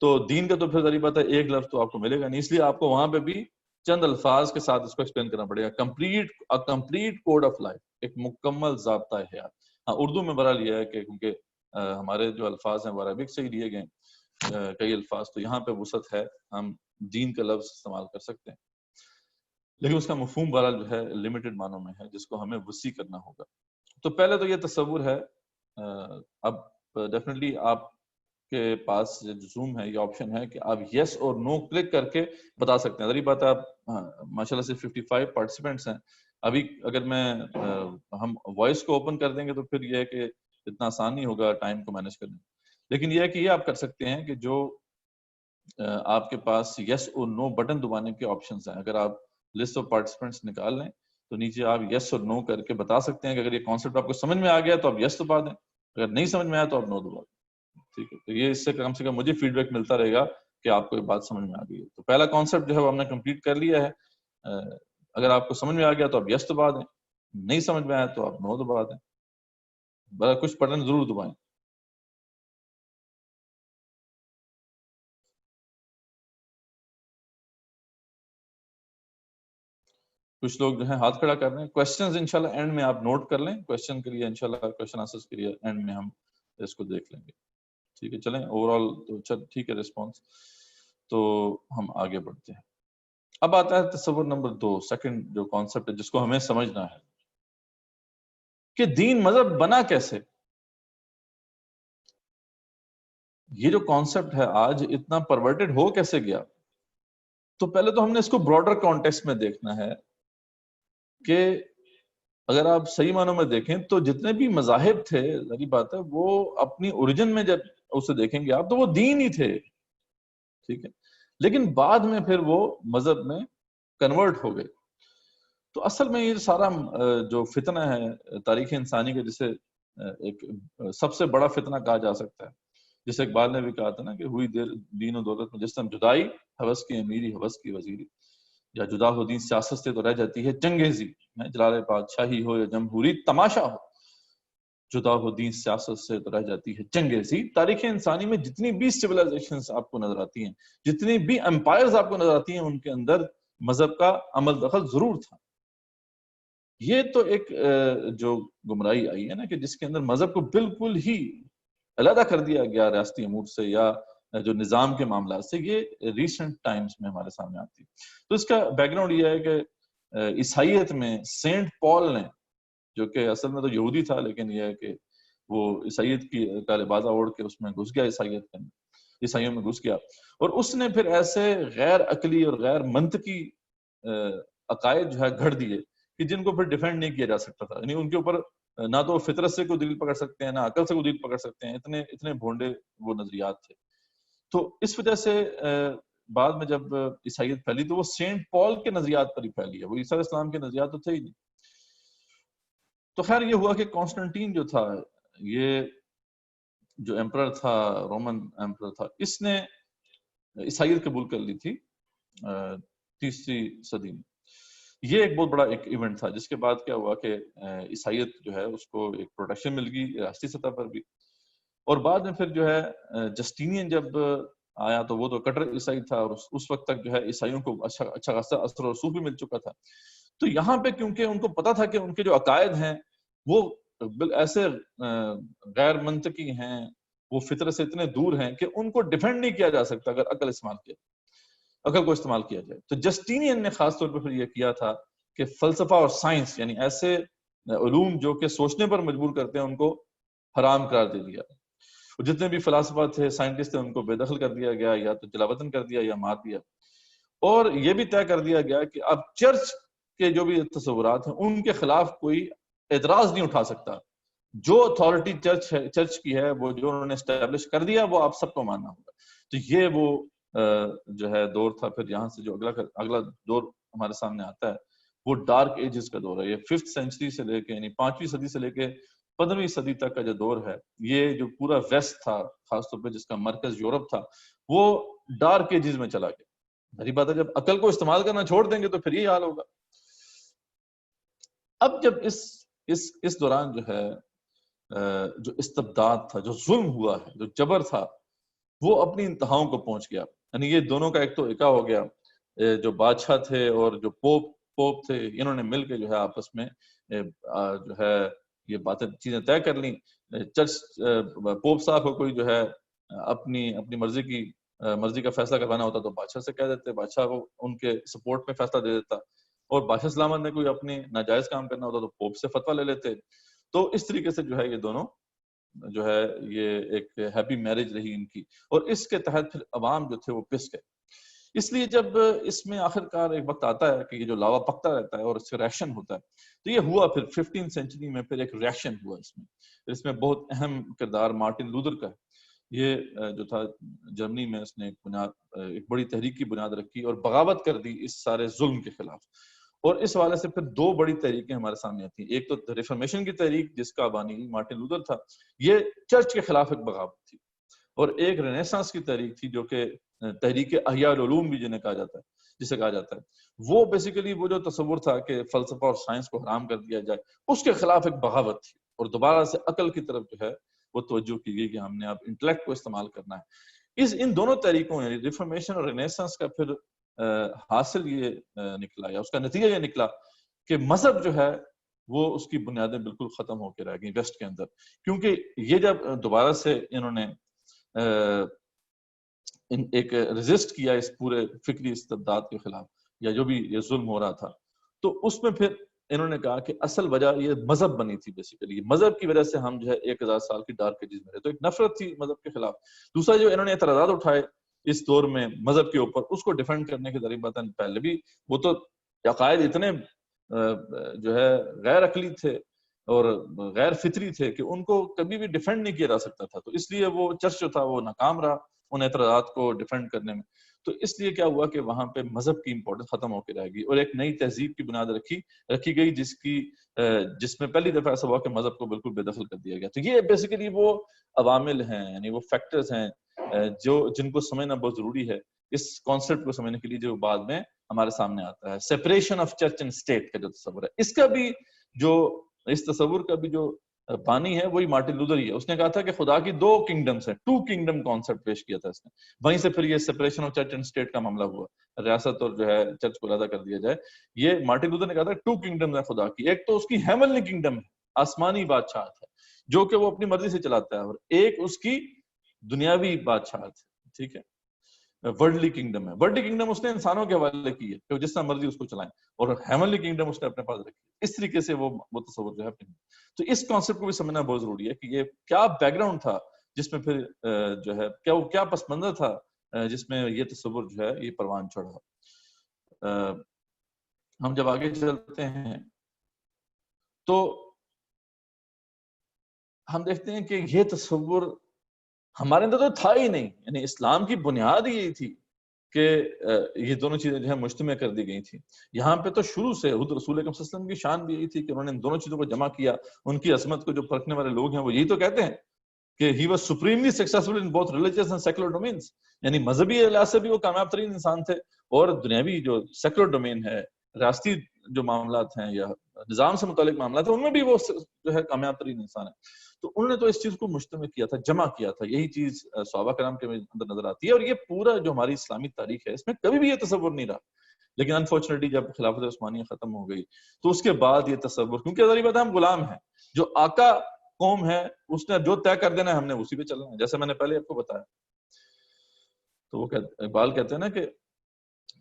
تو دین کا تو پھر ذریعہ بات ہے ایک لفظ تو آپ کو ملے گا نہیں، اس لیے آپ کو وہاں پہ بھی چند الفاظ کے ساتھ اس کو ایکسپلین کرنا پڑے گا۔ کمپلیٹ کوڈ آف لائف، ایک مکمل ضابطہ حیات۔ ہاں، اردو میں بہرحال یہ ہے کہ کیونکہ ہمارے جو الفاظ ہیں وہ عربک سے ہی لیے گئے کئی الفاظ، تو یہاں پہ وسعت ہے، ہم دین کا لفظ استعمال کر سکتے ہیں، لیکن اس کا مفہوم بہرحال جو ہے لمیٹڈ معنوں میں ہے، جس کو ہمیں وسیع کرنا ہوگا۔ تو پہلے تو یہ تصور ہے، اب ڈیفینیٹلی آپ کے پاس زوم ہے، یہ آپشن ہے کہ آپ یس اور نو کلک کر کے بتا سکتے ہیں۔ ذریعہ بات ہے، آپ ماشاءاللہ سے 55 پارٹیسپینٹس ہیں، ابھی اگر ہم وائس کو اوپن کر دیں گے تو پھر یہ ہے کہ اتنا آسان نہیں ہوگا ٹائم کو مینج کرنا، لیکن یہ ہے کہ یہ آپ کر سکتے ہیں کہ جو آپ کے پاس یس اور نو بٹن دبانے کے آپشنز ہیں. اگر آپ لسٹ آف پارٹیسپینٹس نکال لیں تو نیچے آپ یس اور نو کر کے بتا سکتے ہیں کہ اگر یہ کانسیپٹ آپ کو سمجھ میں آ گیا تو آپ یس دبا دیں, اگر نہیں سمجھ میں آیا تو آپ نو دبا دیں. ٹھیک ہے, تو یہ اس سے کم مجھے فیڈ بیک ملتا رہے گا کہ آپ کو یہ بات سمجھ میں آ گئی ہے. تو پہلا کانسیپٹ جو ہے وہ ہم نے کمپلیٹ کر لیا ہے. اگر آپ کو سمجھ میں آ گیا تو آپ یس دبا دیں, نہیں سمجھ میں آیا تو آپ نو دبا دیں, کچھ بٹن ضرور دبائیں. کچھ لوگ جو ہیں ہاتھ کھڑا کر رہے ہیں. کوسچنز انشاءاللہ اینڈ میں آپ نوٹ کر لیں, کوسچن کے لیے انشاءاللہ کوسچن آنسرز کے لیے اینڈ میں ہم اس کو دیکھ لیں گے. ٹھیک ہے, چلیں اوور آل تو چل ٹھیک ہے رسپانس, تو ہم آگے بڑھتے ہیں. اب آتا ہے تصور نمبر 2, سیکنڈ جو کانسیپٹ ہے جس کو ہمیں سمجھنا ہے کہ دین مذہب بنا کیسے. یہ جو کانسیپٹ ہے آج اتنا پرورٹڈ ہو کیسے گیا. تو پہلے تو ہم نے اس کو براڈر کانٹیکسٹ میں دیکھنا ہے کہ اگر آپ صحیح معنوں میں دیکھیں تو جتنے بھی مذاہب تھے, ظاہری بات ہے وہ اپنی اوریجن میں جب اسے دیکھیں گے آپ تو وہ دین ہی تھے. ٹھیک ہے, لیکن بعد میں پھر وہ مذہب میں کنورٹ ہو گئے. تو اصل میں یہ سارا جو فتنہ ہے تاریخ انسانی کا, جسے ایک سب سے بڑا فتنہ کہا جا سکتا ہے, جسے اقبال نے بھی کہا تھا نا کہ ہوئی دیر دین و دولت میں جس جدائی, حوث کی امیری حوث کی وزیری, یا جدا ہو دین سیاست سے تو رہ جاتی ہے چنگیزی, جلال بادشاہی ہو یا جمہوری تماشا ہو, جدا ہو دین سیاست سے تو رہ جاتی ہے چنگیزی. تاریخ انسانی میں جتنی بھی سیولائزیشنز آپ کو نظر آتی ہیں, جتنی بھی امپائرز آپ کو نظر آتی ہیں, ان کے اندر مذہب کا عمل دخل ضرور تھا. یہ تو ایک جو گمراہی آئی ہے نا کہ جس کے اندر مذہب کو بالکل ہی علیحدہ کر دیا گیا ریاستی امور سے یا جو نظام کے معاملات سے, یہ ریسنٹ ٹائمز میں ہمارے سامنے آتی ہے. تو اس کا بیک گراؤنڈ یہ ہے کہ عیسائیت میں سینٹ پال نے, جو کہ اصل میں تو یہودی تھا لیکن یہ ہے کہ وہ عیسائیت کی کا لباسہ اوڑھ کے اس میں گھس گیا, عیسائیت کے عیسائیوں میں گھس گیا, اور اس نے پھر ایسے غیر عقلی اور غیر منطقی عقائد جو ہے گھڑ دیے کہ جن کو پھر ڈیفینڈ نہیں کیا جا سکتا تھا. یعنی ان کے اوپر نہ تو فطرت سے کوئی دلیل پکڑ سکتے ہیں, نہ عقل سے کوئی دلیل پکڑ سکتے ہیں, اتنے بھونڈے وہ نظریات تھے. تو اس وجہ سے بعد میں جب عیسائیت پھیلی تو وہ سینٹ پال کے نظریات پر ہی پھیلی ہے, وہ عیسیٰ علیہ السلام کے نظریات تو تھے ہی نہیں. تو خیر یہ ہوا کہ کانسٹنٹین جو تھا, یہ جو ایمپرر تھا, رومن ایمپرر تھا, اس نے عیسائیت قبول کر لی تھی 3ری صدی میں. یہ ایک بہت بڑا ایک ایونٹ تھا جس کے بعد کیا ہوا کہ عیسائیت جو ہے اس کو ایک پروٹیکشن مل گئی ریاستی سطح پر بھی. اور بعد میں پھر جو ہے جسٹینین جب آیا تو وہ تو کٹر عیسائی تھا, اور اس وقت تک جو ہے عیسائیوں کو اچھا خاصا اثر و رسوخ بھی مل چکا تھا. تو یہاں پہ کیونکہ ان کو پتا تھا کہ ان کے جو عقائد ہیں وہ ایسے غیر منطقی ہیں, وہ فطرت سے اتنے دور ہیں کہ ان کو ڈیفینڈ نہیں کیا جا سکتا اگر عقل کو استعمال کیا جائے. تو جسٹینین نے خاص طور پر پھر یہ کیا تھا کہ فلسفہ اور سائنس, یعنی ایسے علوم جو کہ سوچنے پر مجبور کرتے ہیں, ان کو حرام قرار دے دیا. جتنے بھی فلاسفہ تھے, سائنٹسٹ تھے, ان کو بے دخل کر دیا گیا, یا تو جلاوطن کر دیا یا مار دیا. اور یہ بھی طے کر دیا گیا کہ اب چرچ کے جو بھی تصورات ہیں ان کے خلاف کوئی اعتراض نہیں اٹھا سکتا. جو اتھارٹی چرچ کی ہے, وہ جو انہوں نے اسٹیبلش کر دیا, وہ آپ سب کو ماننا ہوگا. تو یہ وہ جو ہے دور تھا. پھر یہاں سے جو اگلا دور ہمارے سامنے آتا ہے وہ ڈارک ایجز کا دور ہے. یہ 5th سینچری سے لے کے, یعنی 5ویں صدی سے لے کے 15ویں صدی تک کا جو دور ہے, یہ جو پورا ویسٹ تھا خاص طور پہ جس کا مرکز یورپ تھا, وہ ڈارک ایجز میں چلا گیا. بڑی بات ہے, جب عقل کو استعمال کرنا چھوڑ دیں گے تو پھر یہی حال ہوگا. اب جب اس دوران جو ہے جو استبداد تھا, جو ظلم ہوا ہے, جو جبر تھا, وہ اپنی انتہاؤں کو پہنچ گیا. یعنی یہ دونوں کا ایک تو اکا ہو گیا, جو بادشاہ تھے اور جو پوپ تھے, انہوں نے مل کے جو ہے آپس میں جو ہے یہ باتیں چیزیں طے کر لیں. چرچ پوپ صاحب کو کوئی جو ہے اپنی مرضی کا فیصلہ کروانا ہوتا تو بادشاہ سے کہہ دیتے, بادشاہ کو ان کے سپورٹ میں فیصلہ دے دیتا. اور بادشاہ سلامت نے کوئی اپنی ناجائز کام کرنا ہوتا تو پوپ سے فتویٰ لے لیتے. تو اس طریقے سے جو ہے یہ دونوں جو ہے یہ ایک ہیپی میرج رہی ان کی, اور اس کے تحت پھر عوام جو تھے وہ پس گئے. اس لیے جب اس میں آخرکار ایک وقت آتا ہے کہ یہ جو لاوا پکتا رہتا ہے اور اس سے ریشن ہوتا ہے, تو یہ ہوا پھر 15 سینچری میں پھر ایک ریشن ہوا. اس میں بہت اہم کردار مارٹن لوتھر کا ہے. یہ جو تھا جرمنی میں اس نے ایک بڑی تحریک کی بنیاد رکھی اور بغاوت کر دی اس سارے ظلم کے خلاف. اور اس حوالے سے پھر دو بڑی تحریکیں ہمارے سامنے آتی ہیں. ایک تو ریفارمیشن کی تحریک جس کا بانی مارٹن لوتھر تھا, یہ چرچ کے خلاف ایک بغاوت تھی. اور ایک رینیسانس کی تحریک تھی جو کہ تحریک احیاء العلوم بھی جسے کہا جاتا ہے. وہ بیسیکلی وہ جو تصور تھا کہ فلسفہ اور سائنس کو حرام کر دیا جائے, اس کے خلاف ایک بغاوت تھی. اور دوبارہ سے عقل کی طرف جو ہے وہ توجہ کی گئی کہ ہم نے اب انٹلیکٹ کو استعمال کرنا ہے. ان دونوں طریقوں یعنی ریفارمیشن اور رینیسانس کا پھر حاصل یہ نکلا یا اس کا نتیجہ یہ نکلا کہ مذہب جو ہے وہ اس کی بنیادیں بالکل ختم ہو کے رہ گئی ویسٹ کے اندر. کیونکہ یہ جب دوبارہ سے انہوں نے ایک ریزسٹ کیا اس پورے فکری استبداد کے خلاف یا جو بھی یہ ظلم ہو رہا تھا, تو اس میں پھر انہوں نے کہا کہ اصل وجہ یہ مذہب بنی تھی. بیسیکلی مذہب کی وجہ سے ہم جو ہے 1000 سال کی ڈارک ایجز میں رہے. تو ایک نفرت تھی مذہب کے خلاف. دوسرا جو انہوں نے اعتراضات اٹھائے اس دور میں مذہب کے اوپر, اس کو ڈیفینڈ کرنے کے ذریعے باتیں پہلے بھی وہ تو عقائد اتنے جو ہے غیر عقلی تھے اور غیر فطری تھے کہ ان کو کبھی بھی ڈیفینڈ نہیں کیا جا سکتا تھا. تو اس لیے وہ چرچ جو تھا وہ ناکام رہا ان اعتراضات کو ڈیفینڈ کرنے میں. تو اس لیے کیا ہوا کہ وہاں پہ مذہب کی امپورٹنس ختم ہو کے رہ گئی اور ایک نئی تہذیب کی بنیاد رکھی گئی جس میں پہلی دفعہ ایسا ہوا کہ مذہب کو بالکل بے دخل کر دیا گیا. تو یہ بیسیکلی وہ عوامل ہیں یعنی وہ فیکٹرز ہیں جن کو سمجھنا بہت ضروری ہے اس کانسیپٹ کو سمجھنے کے لیے جو بعد میں ہمارے سامنے آتا ہے. Separation of church and state کا جو تصور ہے, اس تصور کا بھی جو بانی ہے وہی مارٹن لوتھر ہی ہے. اس نے کہا تھا کہ خدا کی 2 کنگڈمز ہیں, 2 کنگڈم کانسیپٹ پیش کیا تھا اس نے. وہیں سے پھر یہ separation of church and state کا معاملہ ہوا, ریاست اور جو ہے چرچ کو علیحدہ کر دیا جائے. یہ مارٹن لوتھر نے کہا تھا 2 کنگڈمز ہیں خدا کی. ایک تو اس کی ہیونلی کنگڈم ہے, آسمانی بادشاہت ہے جو کہ وہ اپنی مرضی سے چلاتا ہے, اور ایک اس کی دنیاوی بادشاہت ہے. ٹھیک ہے, ورلڈلی کنگڈم ہے. ورلڈلی کنگڈم اس نے انسانوں کے حوالے کی ہے کہ جس طرح مرضی اس کو چلائیں, اور ہیونلی کنگڈم اس نے اپنے پاس رکھی. اس طریقے سے وہ تصور جو ہے. تو اس کانسیپٹ کو بھی سمجھنا بہت ضروری ہے کہ یہ کیا بیک گراؤنڈ تھا جس میں پھر جو ہے کیا پس منظر تھا جس میں یہ تصور جو ہے یہ پروان چڑھا. ہم جب آگے چلتے ہیں تو ہم دیکھتے ہیں کہ یہ تصور ہمارے اندر تو تھا ہی نہیں. یعنی اسلام کی بنیاد ہی یہی تھی کہ یہ دونوں چیزیں جو ہے مجتمع کر دی گئی تھیں. یہاں پہ تو شروع سے حضرت رسول اکرم صلی اللہ علیہ وسلم کی شان بھی یہی تھی کہ انہوں نے ان دونوں چیزوں کو جمع کیا. ان کی عظمت کو جو پرکھنے والے لوگ ہیں وہ یہی تو کہتے ہیں کہ he was supremely successful in both religious and secular domains. یعنی مذہبی لحاظ سے بھی وہ کامیاب ترین انسان تھے, اور دنیاوی جو سیکولر ڈومین ہے, ریاستی جو معاملات ہیں یا نظام سے متعلق معاملات ہیں, ان میں بھی وہ جو ہے کامیاب ترین انسان ہے. تو انہوں نے تو اس چیز کو مجتمع کیا تھا, جمع کیا تھا. یہی چیز صحابہ کرام کے اندر نظر آتی ہے, اور یہ پورا جو ہماری اسلامی تاریخ ہے اس میں کبھی بھی یہ تصور نہیں رہا. لیکن انفارچونیٹلی جب خلافت عثمانیہ ختم ہو گئی تو اس کے بعد یہ تصور, کیونکہ ظاہری بات ہے ہم غلام ہیں, جو آقا قوم ہے اس نے جو طے کر دینا ہے ہم نے اسی پہ چلنا ہے. جیسے میں نے پہلے آپ کو بتایا, تو وہ اقبال کہتے ہیں نا کہ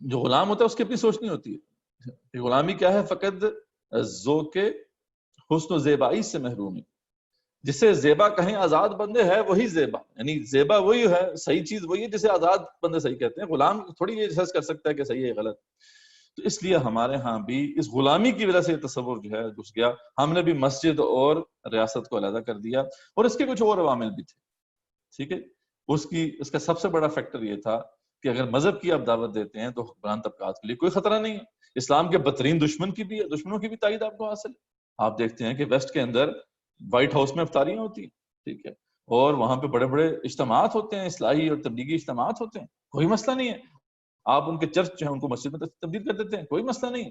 جو غلام ہوتا ہے اس کی اپنی سوچ نہیں ہوتی ہے. غلامی کیا ہے؟ فقط ذوق حسن و زیبائی سے محرومی. جسے زیبا کہیں آزاد بندے ہے وہی زیبا, یعنی زیبا وہی ہے, صحیح چیز وہی ہے جسے آزاد بندے صحیح کہتے ہیں. غلام تھوڑی یہ جج کر سکتا ہے کہ صحیح ہے غلط. تو اس لیے ہمارے ہاں بھی اس غلامی کی وجہ سے یہ تصور جو ہے گھس گیا. ہم نے بھی مسجد اور ریاست کو علیحدہ کر دیا, اور اس کے کچھ اور عوامل بھی تھے. ٹھیک ہے, اس کا سب سے بڑا فیکٹر یہ تھا کہ اگر مذہب کی آپ دعوت دیتے ہیں تو حکمران طبقات کے لیے کوئی خطرہ نہیں ہے. اسلام کے بدترین دشمنوں کی بھی تائید آپ کو حاصل ہے. آپ دیکھتے ہیں کہ ویسٹ کے اندر وائٹ ہاؤس میں افطاریاں ہوتی ہیں, ٹھیک ہے, اور وہاں پہ بڑے بڑے اجتماعات ہوتے ہیں, اصلاحی اور تبلیغی اجتماعات ہوتے ہیں, کوئی مسئلہ نہیں ہے. آپ ان کے چرچ جو ہیں ان کو مسجد میں تبدیل کر دیتے ہیں, کوئی مسئلہ نہیں.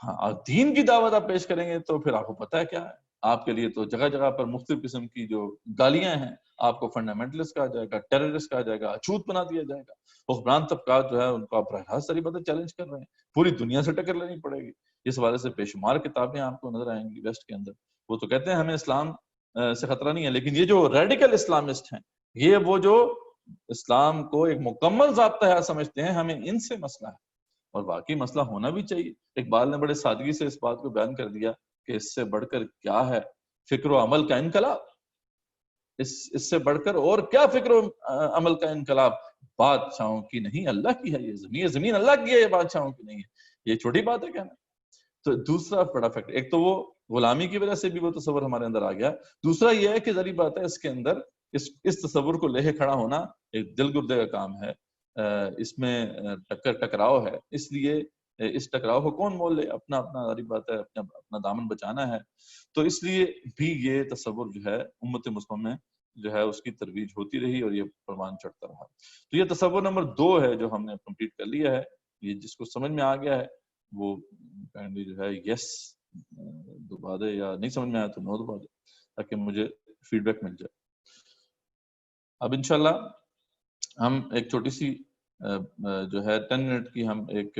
ہاں, دین کی دعوت آپ پیش کریں گے تو پھر آپ کو پتہ ہے کیا ہے, آپ کے لیے تو جگہ جگہ پر مختلف قسم کی جو گالیاں ہیں, آپ کو فنڈامنٹلسٹ کہا جائے گا, ٹیررسٹ کہا جائے گا, اچھوت بنا دیا جائے گا. حکمران طبقات جو ہے ان کو آپ براہ راست ساری باتیں چیلنج کر رہے ہیں, پوری دنیا سے ٹکر لینی پڑے گی. اس حوالے سے بے شمار کتابیں آپ کو نظر آئیں گی ویسٹ کے اندر. وہ تو کہتے ہیں ہمیں اسلام سے خطرہ نہیں ہے, لیکن یہ جو ریڈیکل اسلامسٹ ہیں, یہ وہ جو اسلام کو ایک مکمل ضابطہ ہے سمجھتے ہیں, ہمیں ان سے مسئلہ ہے. اور واقعی مسئلہ ہونا بھی چاہیے. اقبال نے بڑے سادگی سے اس بات کو بیان کر دیا کہ اس سے بڑھ کر کیا ہے فکر و عمل کا انقلاب. اس سے بڑھ کر اور کیا فکر و عمل کا انقلاب؟ بادشاہوں کی نہیں اللہ کی ہے یہ زمین اللہ کی ہے, یہ بادشاہوں کی نہیں ہے. یہ چھوٹی بات ہے کہنا. تو دوسرا بڑا فیکٹر, ایک تو وہ غلامی کی وجہ سے بھی وہ تصور ہمارے اندر آ گیا. دوسرا یہ ہے کہ ذری بات ہے اس کے اندر اس تصور کو لے کے کھڑا ہونا ایک دل گردے کا کام ہے، اس میں ٹکراؤ ہے، اس لیے اس ٹکراؤ کو کون مول لے، اپنا ظاہری بات ہے، اپنا دامن بچانا ہے، تو اس لیے بھی یہ تصور جو ہے امت مسلمہ میں جو ہے اس کی ترویج ہوتی رہی اور یہ پروان چڑھتا رہا۔ تو یہ تصور نمبر 2 ہے جو ہم نے کمپلیٹ کر لیا ہے، یہ جس کو سمجھ میں آ گیا ہے وہ کائنڈلی جو ہے یس دبا دے، یا نہیں سمجھ میں آیا تو نو دبا دے، تاکہ مجھے فیڈ بیک مل جائے۔ اب انشاءاللہ ہم ایک چھوٹی سی جو ہے 10 منٹ کی ہم ایک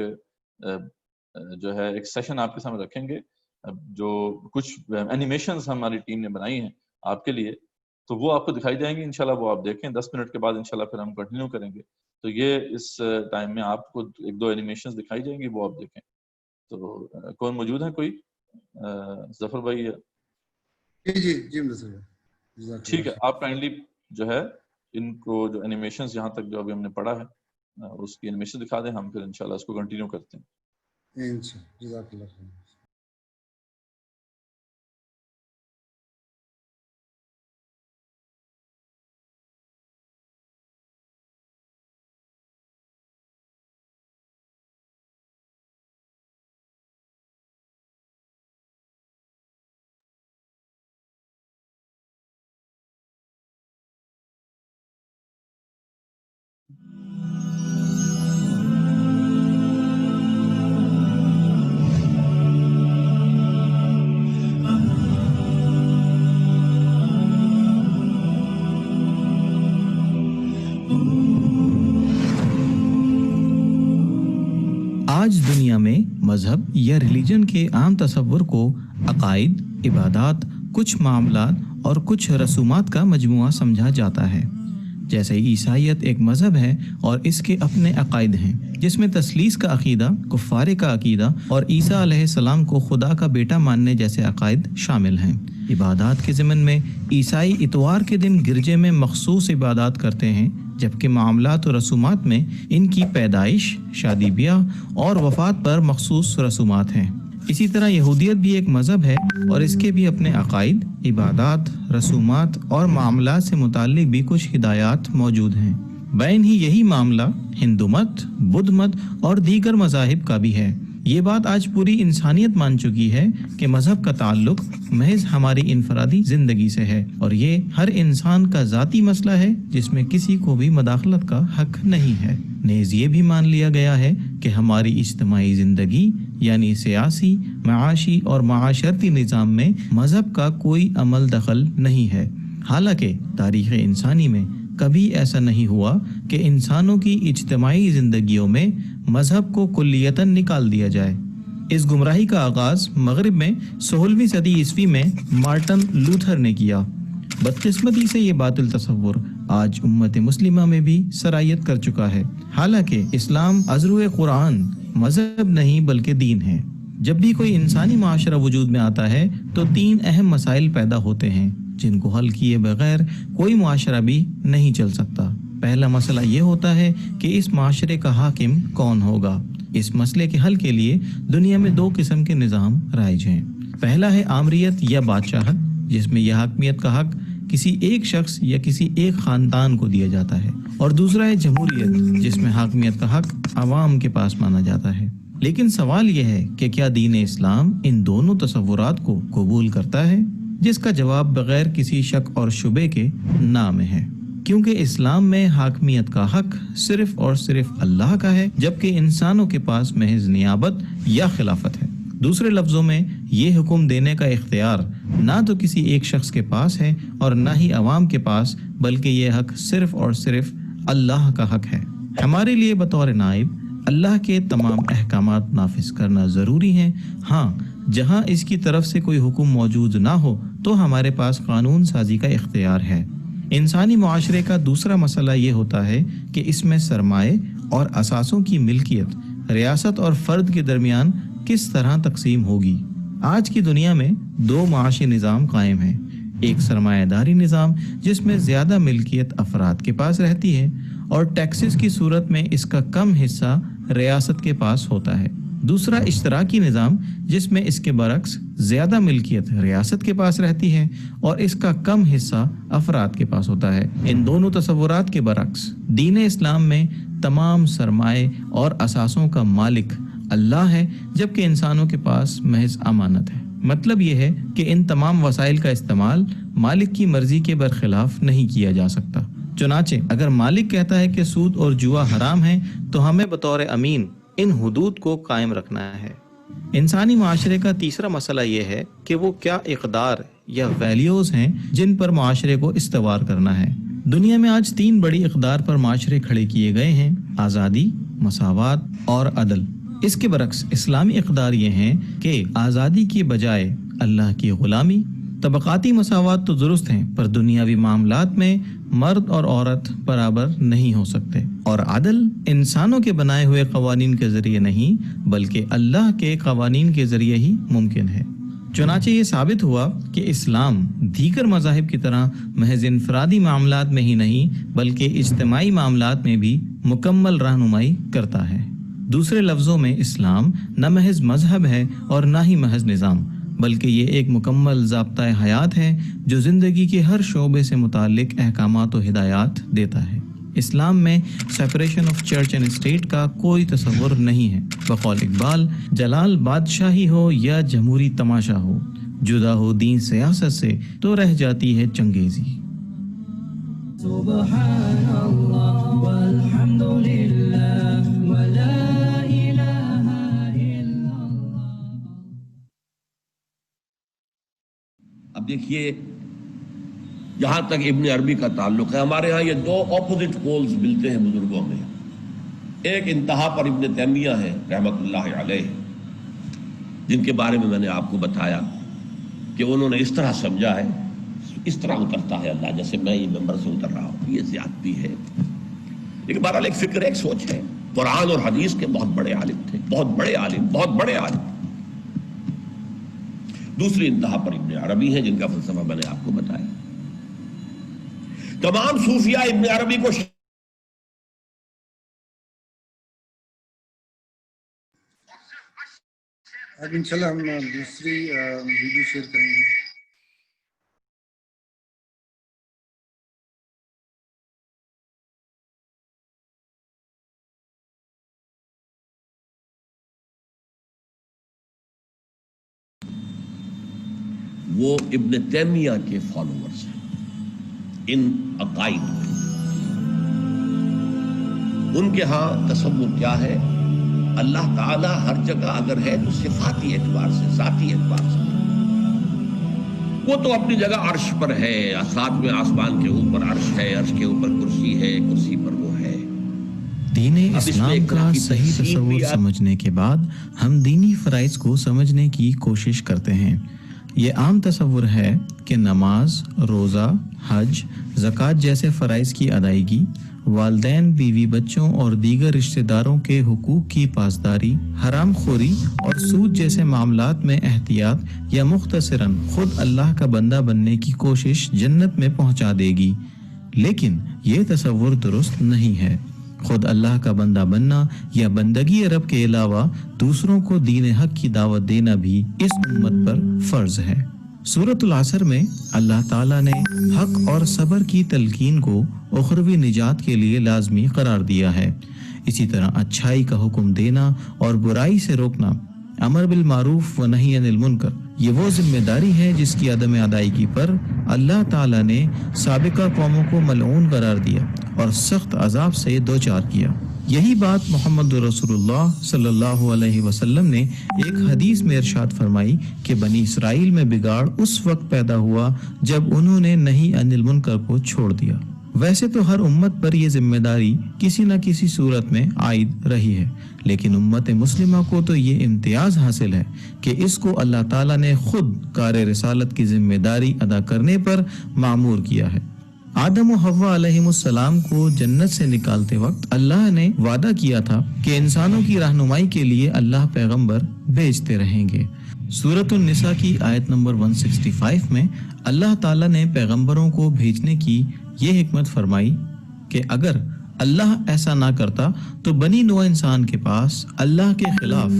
جو ہے ایک سیشن آپ کے سامنے رکھیں گے، جو کچھ اینیمیشنز ہماری ٹیم نے بنائی ہیں آپ کے لیے، تو وہ آپ کو دکھائی جائیں گے انشاءاللہ، وہ آپ دیکھیں۔ 10 منٹ کے بعد انشاءاللہ پھر ہم کنٹینیو کریں گے، تو یہ اس ٹائم میں آپ کو 1-2 اینیمیشنز دکھائی جائیں گی، وہ آپ دیکھیں۔ تو کون موجود ہے؟ کوئی ظفر بھائی؟ جی ٹھیک ہے، آپ کائنڈلی جو ہے ان کو جو اینیمیشنز یہاں تک جو ابھی ہم نے پڑھا ہے اس کی اینیمیشن دکھا دیں، ہم پھر انشاءاللہ اس کو کنٹینیو کرتے ہیں۔ جزاک اللہ خیر۔ آج دنیا میں مذہب یا ریلیجن کے عام تصور کو عقائد، عبادات، کچھ معاملات اور کچھ رسومات کا مجموعہ سمجھا جاتا ہے۔ جیسے عیسائیت ایک مذہب ہے اور اس کے اپنے عقائد ہیں، جس میں تثلیث کا عقیدہ، کفار کا عقیدہ اور عیسیٰ علیہ السلام کو خدا کا بیٹا ماننے جیسے عقائد شامل ہیں۔ عبادات کے ضمن میں عیسائی اتوار کے دن گرجے میں مخصوص عبادات کرتے ہیں، جبکہ معاملات و رسومات میں ان کی پیدائش، شادی بیاہ اور وفات پر مخصوص رسومات ہیں۔ اسی طرح یہودیت بھی ایک مذہب ہے اور اس کے بھی اپنے عقائد، عبادات، رسومات اور معاملات سے متعلق بھی کچھ ہدایات موجود ہیں۔ بین ہی یہی معاملہ ہندو مت، بدھ مت اور دیگر مذاہب کا بھی ہے۔ یہ بات آج پوری انسانیت مان چکی ہے کہ مذہب کا تعلق محض ہماری انفرادی زندگی سے ہے اور یہ ہر انسان کا ذاتی مسئلہ ہے جس میں کسی کو بھی مداخلت کا حق نہیں ہے۔ نیز یہ بھی مان لیا گیا ہے کہ ہماری اجتماعی زندگی یعنی سیاسی، معاشی اور معاشرتی نظام میں مذہب کا کوئی عمل دخل نہیں ہے۔ حالانکہ تاریخ انسانی میں کبھی ایسا نہیں ہوا کہ انسانوں کی اجتماعی زندگیوں میں مذہب کو کلیتاً نکال دیا جائے۔ اس گمراہی کا آغاز مغرب میں 16ویں صدی عیسوی میں مارٹن لوتھر نے کیا۔ بدقسمتی سے یہ باطل تصور آج امت مسلمہ میں بھی سرایت کر چکا ہے، حالانکہ اسلام ازروِ قرآن مذہب نہیں بلکہ دین ہے۔ جب بھی کوئی انسانی معاشرہ وجود میں آتا ہے تو 3 اہم مسائل پیدا ہوتے ہیں جن کو حل کیے بغیر کوئی معاشرہ بھی نہیں چل سکتا۔ پہلا مسئلہ یہ ہوتا ہے کہ اس معاشرے کا حاکم کون ہوگا۔ اس مسئلے کے حل کے لیے دنیا میں 2 قسم کے نظام رائج ہیں۔ پہلا ہے آمریت یا بادشاہت، جس میں یہ حاکمیت کا حق کسی ایک شخص یا کسی ایک خاندان کو دیا جاتا ہے، اور دوسرا ہے جمہوریت، جس میں حاکمیت کا حق عوام کے پاس مانا جاتا ہے۔ لیکن سوال یہ ہے کہ کیا دین اسلام ان دونوں تصورات کو قبول کرتا ہے؟ جس کا جواب بغیر کسی شک اور شبے کے نام ہے، کیونکہ اسلام میں حاکمیت کا حق صرف اور صرف اللہ کا ہے، جبکہ انسانوں کے پاس محض نیابت یا خلافت ہے۔ دوسرے لفظوں میں یہ حکم دینے کا اختیار نہ تو کسی ایک شخص کے پاس ہے اور نہ ہی عوام کے پاس، بلکہ یہ حق صرف اور صرف اللہ کا حق ہے۔ ہمارے لیے بطور نائب اللہ کے تمام احکامات نافذ کرنا ضروری ہیں۔ ہاں، جہاں اس کی طرف سے کوئی حکم موجود نہ ہو تو ہمارے پاس قانون سازی کا اختیار ہے۔ انسانی معاشرے کا دوسرا مسئلہ یہ ہوتا ہے کہ اس میں سرمایہ اور اثاثوں کی ملکیت ریاست اور فرد کے درمیان کس طرح تقسیم ہوگی۔ آج کی دنیا میں 2 معاشی نظام قائم ہیں۔ ایک سرمایہ داری نظام جس میں زیادہ ملکیت افراد کے پاس رہتی ہے اور ٹیکسز کی صورت میں اس کا کم حصہ ریاست کے پاس ہوتا ہے۔ دوسرا اشتراکی نظام جس میں اس کے برعکس زیادہ ملکیت ریاست کے پاس رہتی ہے اور اس کا کم حصہ افراد کے پاس ہوتا ہے۔ ان دونوں تصورات کے برعکس دین اسلام میں تمام سرمائے اور اثاثوں کا مالک اللہ ہے، جبکہ انسانوں کے پاس محض امانت ہے۔ مطلب یہ ہے کہ ان تمام وسائل کا استعمال مالک کی مرضی کے برخلاف نہیں کیا جا سکتا۔ چنانچہ اگر مالک کہتا ہے کہ سود اور جوا حرام ہے تو ہمیں بطور امین ان حدود کو قائم رکھنا ہے۔ انسانی معاشرے کا تیسرا مسئلہ یہ ہے کہ وہ کیا اقدار یا ویلیوز ہیں جن پر معاشرے کو استوار کرنا ہے۔ دنیا میں آج 3 بڑی اقدار پر معاشرے کھڑے کیے گئے ہیں: آزادی، مساوات اور عدل۔ اس کے برعکس اسلامی اقدار یہ ہیں کہ آزادی کی بجائے اللہ کی غلامی۔ طبقاتی مساوات تو درست ہیں، پر دنیاوی معاملات میں مرد اور عورت برابر نہیں ہو سکتے۔ اور عدل انسانوں کے بنائے ہوئے قوانین کے ذریعے نہیں بلکہ اللہ کے قوانین کے ذریعے ہی ممکن ہے۔ چنانچہ یہ ثابت ہوا کہ اسلام دیگر مذاہب کی طرح محض انفرادی معاملات میں ہی نہیں بلکہ اجتماعی معاملات میں بھی مکمل رہنمائی کرتا ہے۔ دوسرے لفظوں میں اسلام نہ محض مذہب ہے اور نہ ہی محض نظام، بلکہ یہ ایک مکمل ضابطۂ حیات ہے جو زندگی کے ہر شعبے سے متعلق احکامات و ہدایات دیتا ہے۔ اسلام میں separation of church and state کا کوئی تصور نہیں ہے۔ بقول اقبال، جلال بادشاہی ہو یا جمہوری تماشا ہو، جدا ہو دین سیاست سے تو رہ جاتی ہے چنگیزی۔ سبحان اللہ والحمد للہ ولا الہ الا اللہ۔ اب دیکھیے، جہاں تک ابن عربی کا تعلق ہے، ہمارے ہاں یہ 2 اپوزٹ پولز ملتے ہیں بزرگوں میں۔ ایک انتہا پر ابن تیمیہ ہے رحمۃ اللہ علیہ، جن کے بارے میں نے آپ کو بتایا کہ انہوں نے اس طرح سمجھا ہے، اس طرح اترتا ہے اللہ جیسے میں یہ ممبر سے اتر رہا ہوں، یہ زیادتی ہے۔ لیکن بہرحال ایک فکر، ایک سوچ ہے۔ قرآن اور حدیث کے بہت بڑے عالم تھے، بہت بڑے عالم، بہت بڑے عالم۔ دوسری انتہا پر ابن عربی ہیں، جن کا فلسفہ میں نے آپ کو بتایا۔ تمام صوفیاء ابن عربی کو اب انشاءاللہ ہم دوسری ویڈیو شیئر کریں گے۔ وہ ابن تیمیہ کے فالوورز ہیں ان عقائد میں۔ ان کے ہاں تصور کیا ہے؟ اللہ تعالیٰ ہر جگہ اگر ہے تو صفاتی اعتبار سے، ذاتی اعتبار سے وہ تو اپنی جگہ عرش پر ہے، 7ویں آسمان کے اوپر عرش ہے، عرش کے اوپر کرسی ہے، کرسی پر وہ ہے۔ دین اسلام کا صحیح تصور سمجھنے کے بعد ہم دینی فرائض کو سمجھنے کی کوشش کرتے ہیں۔ یہ عام تصور ہے کہ نماز، روزہ، حج، زکوٰۃ جیسے فرائض کی ادائیگی، والدین، بیوی، بچوں اور دیگر رشتہ داروں کے حقوق کی پاسداری، حرام خوری اور سود جیسے معاملات میں احتیاط یا مختصراً خود اللہ کا بندہ بننے کی کوشش جنت میں پہنچا دے گی۔ لیکن یہ تصور درست نہیں ہے۔ خود اللہ کا بندہ بننا یا بندگی رب کے علاوہ دوسروں کو دین حق کی دعوت دینا بھی اس امت پر فرض ہے۔ سورۃ العصر میں اللہ تعالیٰ نے حق اور صبر کی تلقین کو اخروی نجات کے لیے لازمی قرار دیا ہے۔ اسی طرح اچھائی کا حکم دینا اور برائی سے روکنا، امر بالمعروف و نہی عن المنکر، یہ وہ ذمہ داری ہے جس کی عدم ادائیگی پر اللہ تعالیٰ نے سابقہ قوموں کو ملعون قرار دیا اور سخت عذاب سے دوچار کیا۔ یہی بات محمد رسول اللہ صلی اللہ علیہ وسلم نے ایک حدیث میں ارشاد فرمائی کہ بنی اسرائیل میں بگاڑ اس وقت پیدا ہوا جب انہوں نے نہی عن المنکر کو چھوڑ دیا۔ ویسے تو ہر امت پر یہ ذمہ داری کسی نہ کسی صورت میں عائد رہی ہے، لیکن امت مسلمہ کو تو یہ امتیاز حاصل ہے کہ اس کو اللہ تعالیٰ نے خود کار رسالت کی ذمہ داری ادا کرنے پر معمور کیا ہے۔ آدم و حوا علیہم السلام کو جنت سے نکالتے وقت اللہ نے وعدہ کیا تھا کہ انسانوں کی رہنمائی کے لیے اللہ پیغمبر بھیجتے رہیں گے۔ سورۃ النساء کی آیت نمبر 165 میں اللہ تعالیٰ نے پیغمبروں کو بھیجنے کی یہ حکمت فرمائی کہ اگر اللہ ایسا نہ کرتا تو بنی نوح انسان کے پاس اللہ کے خلاف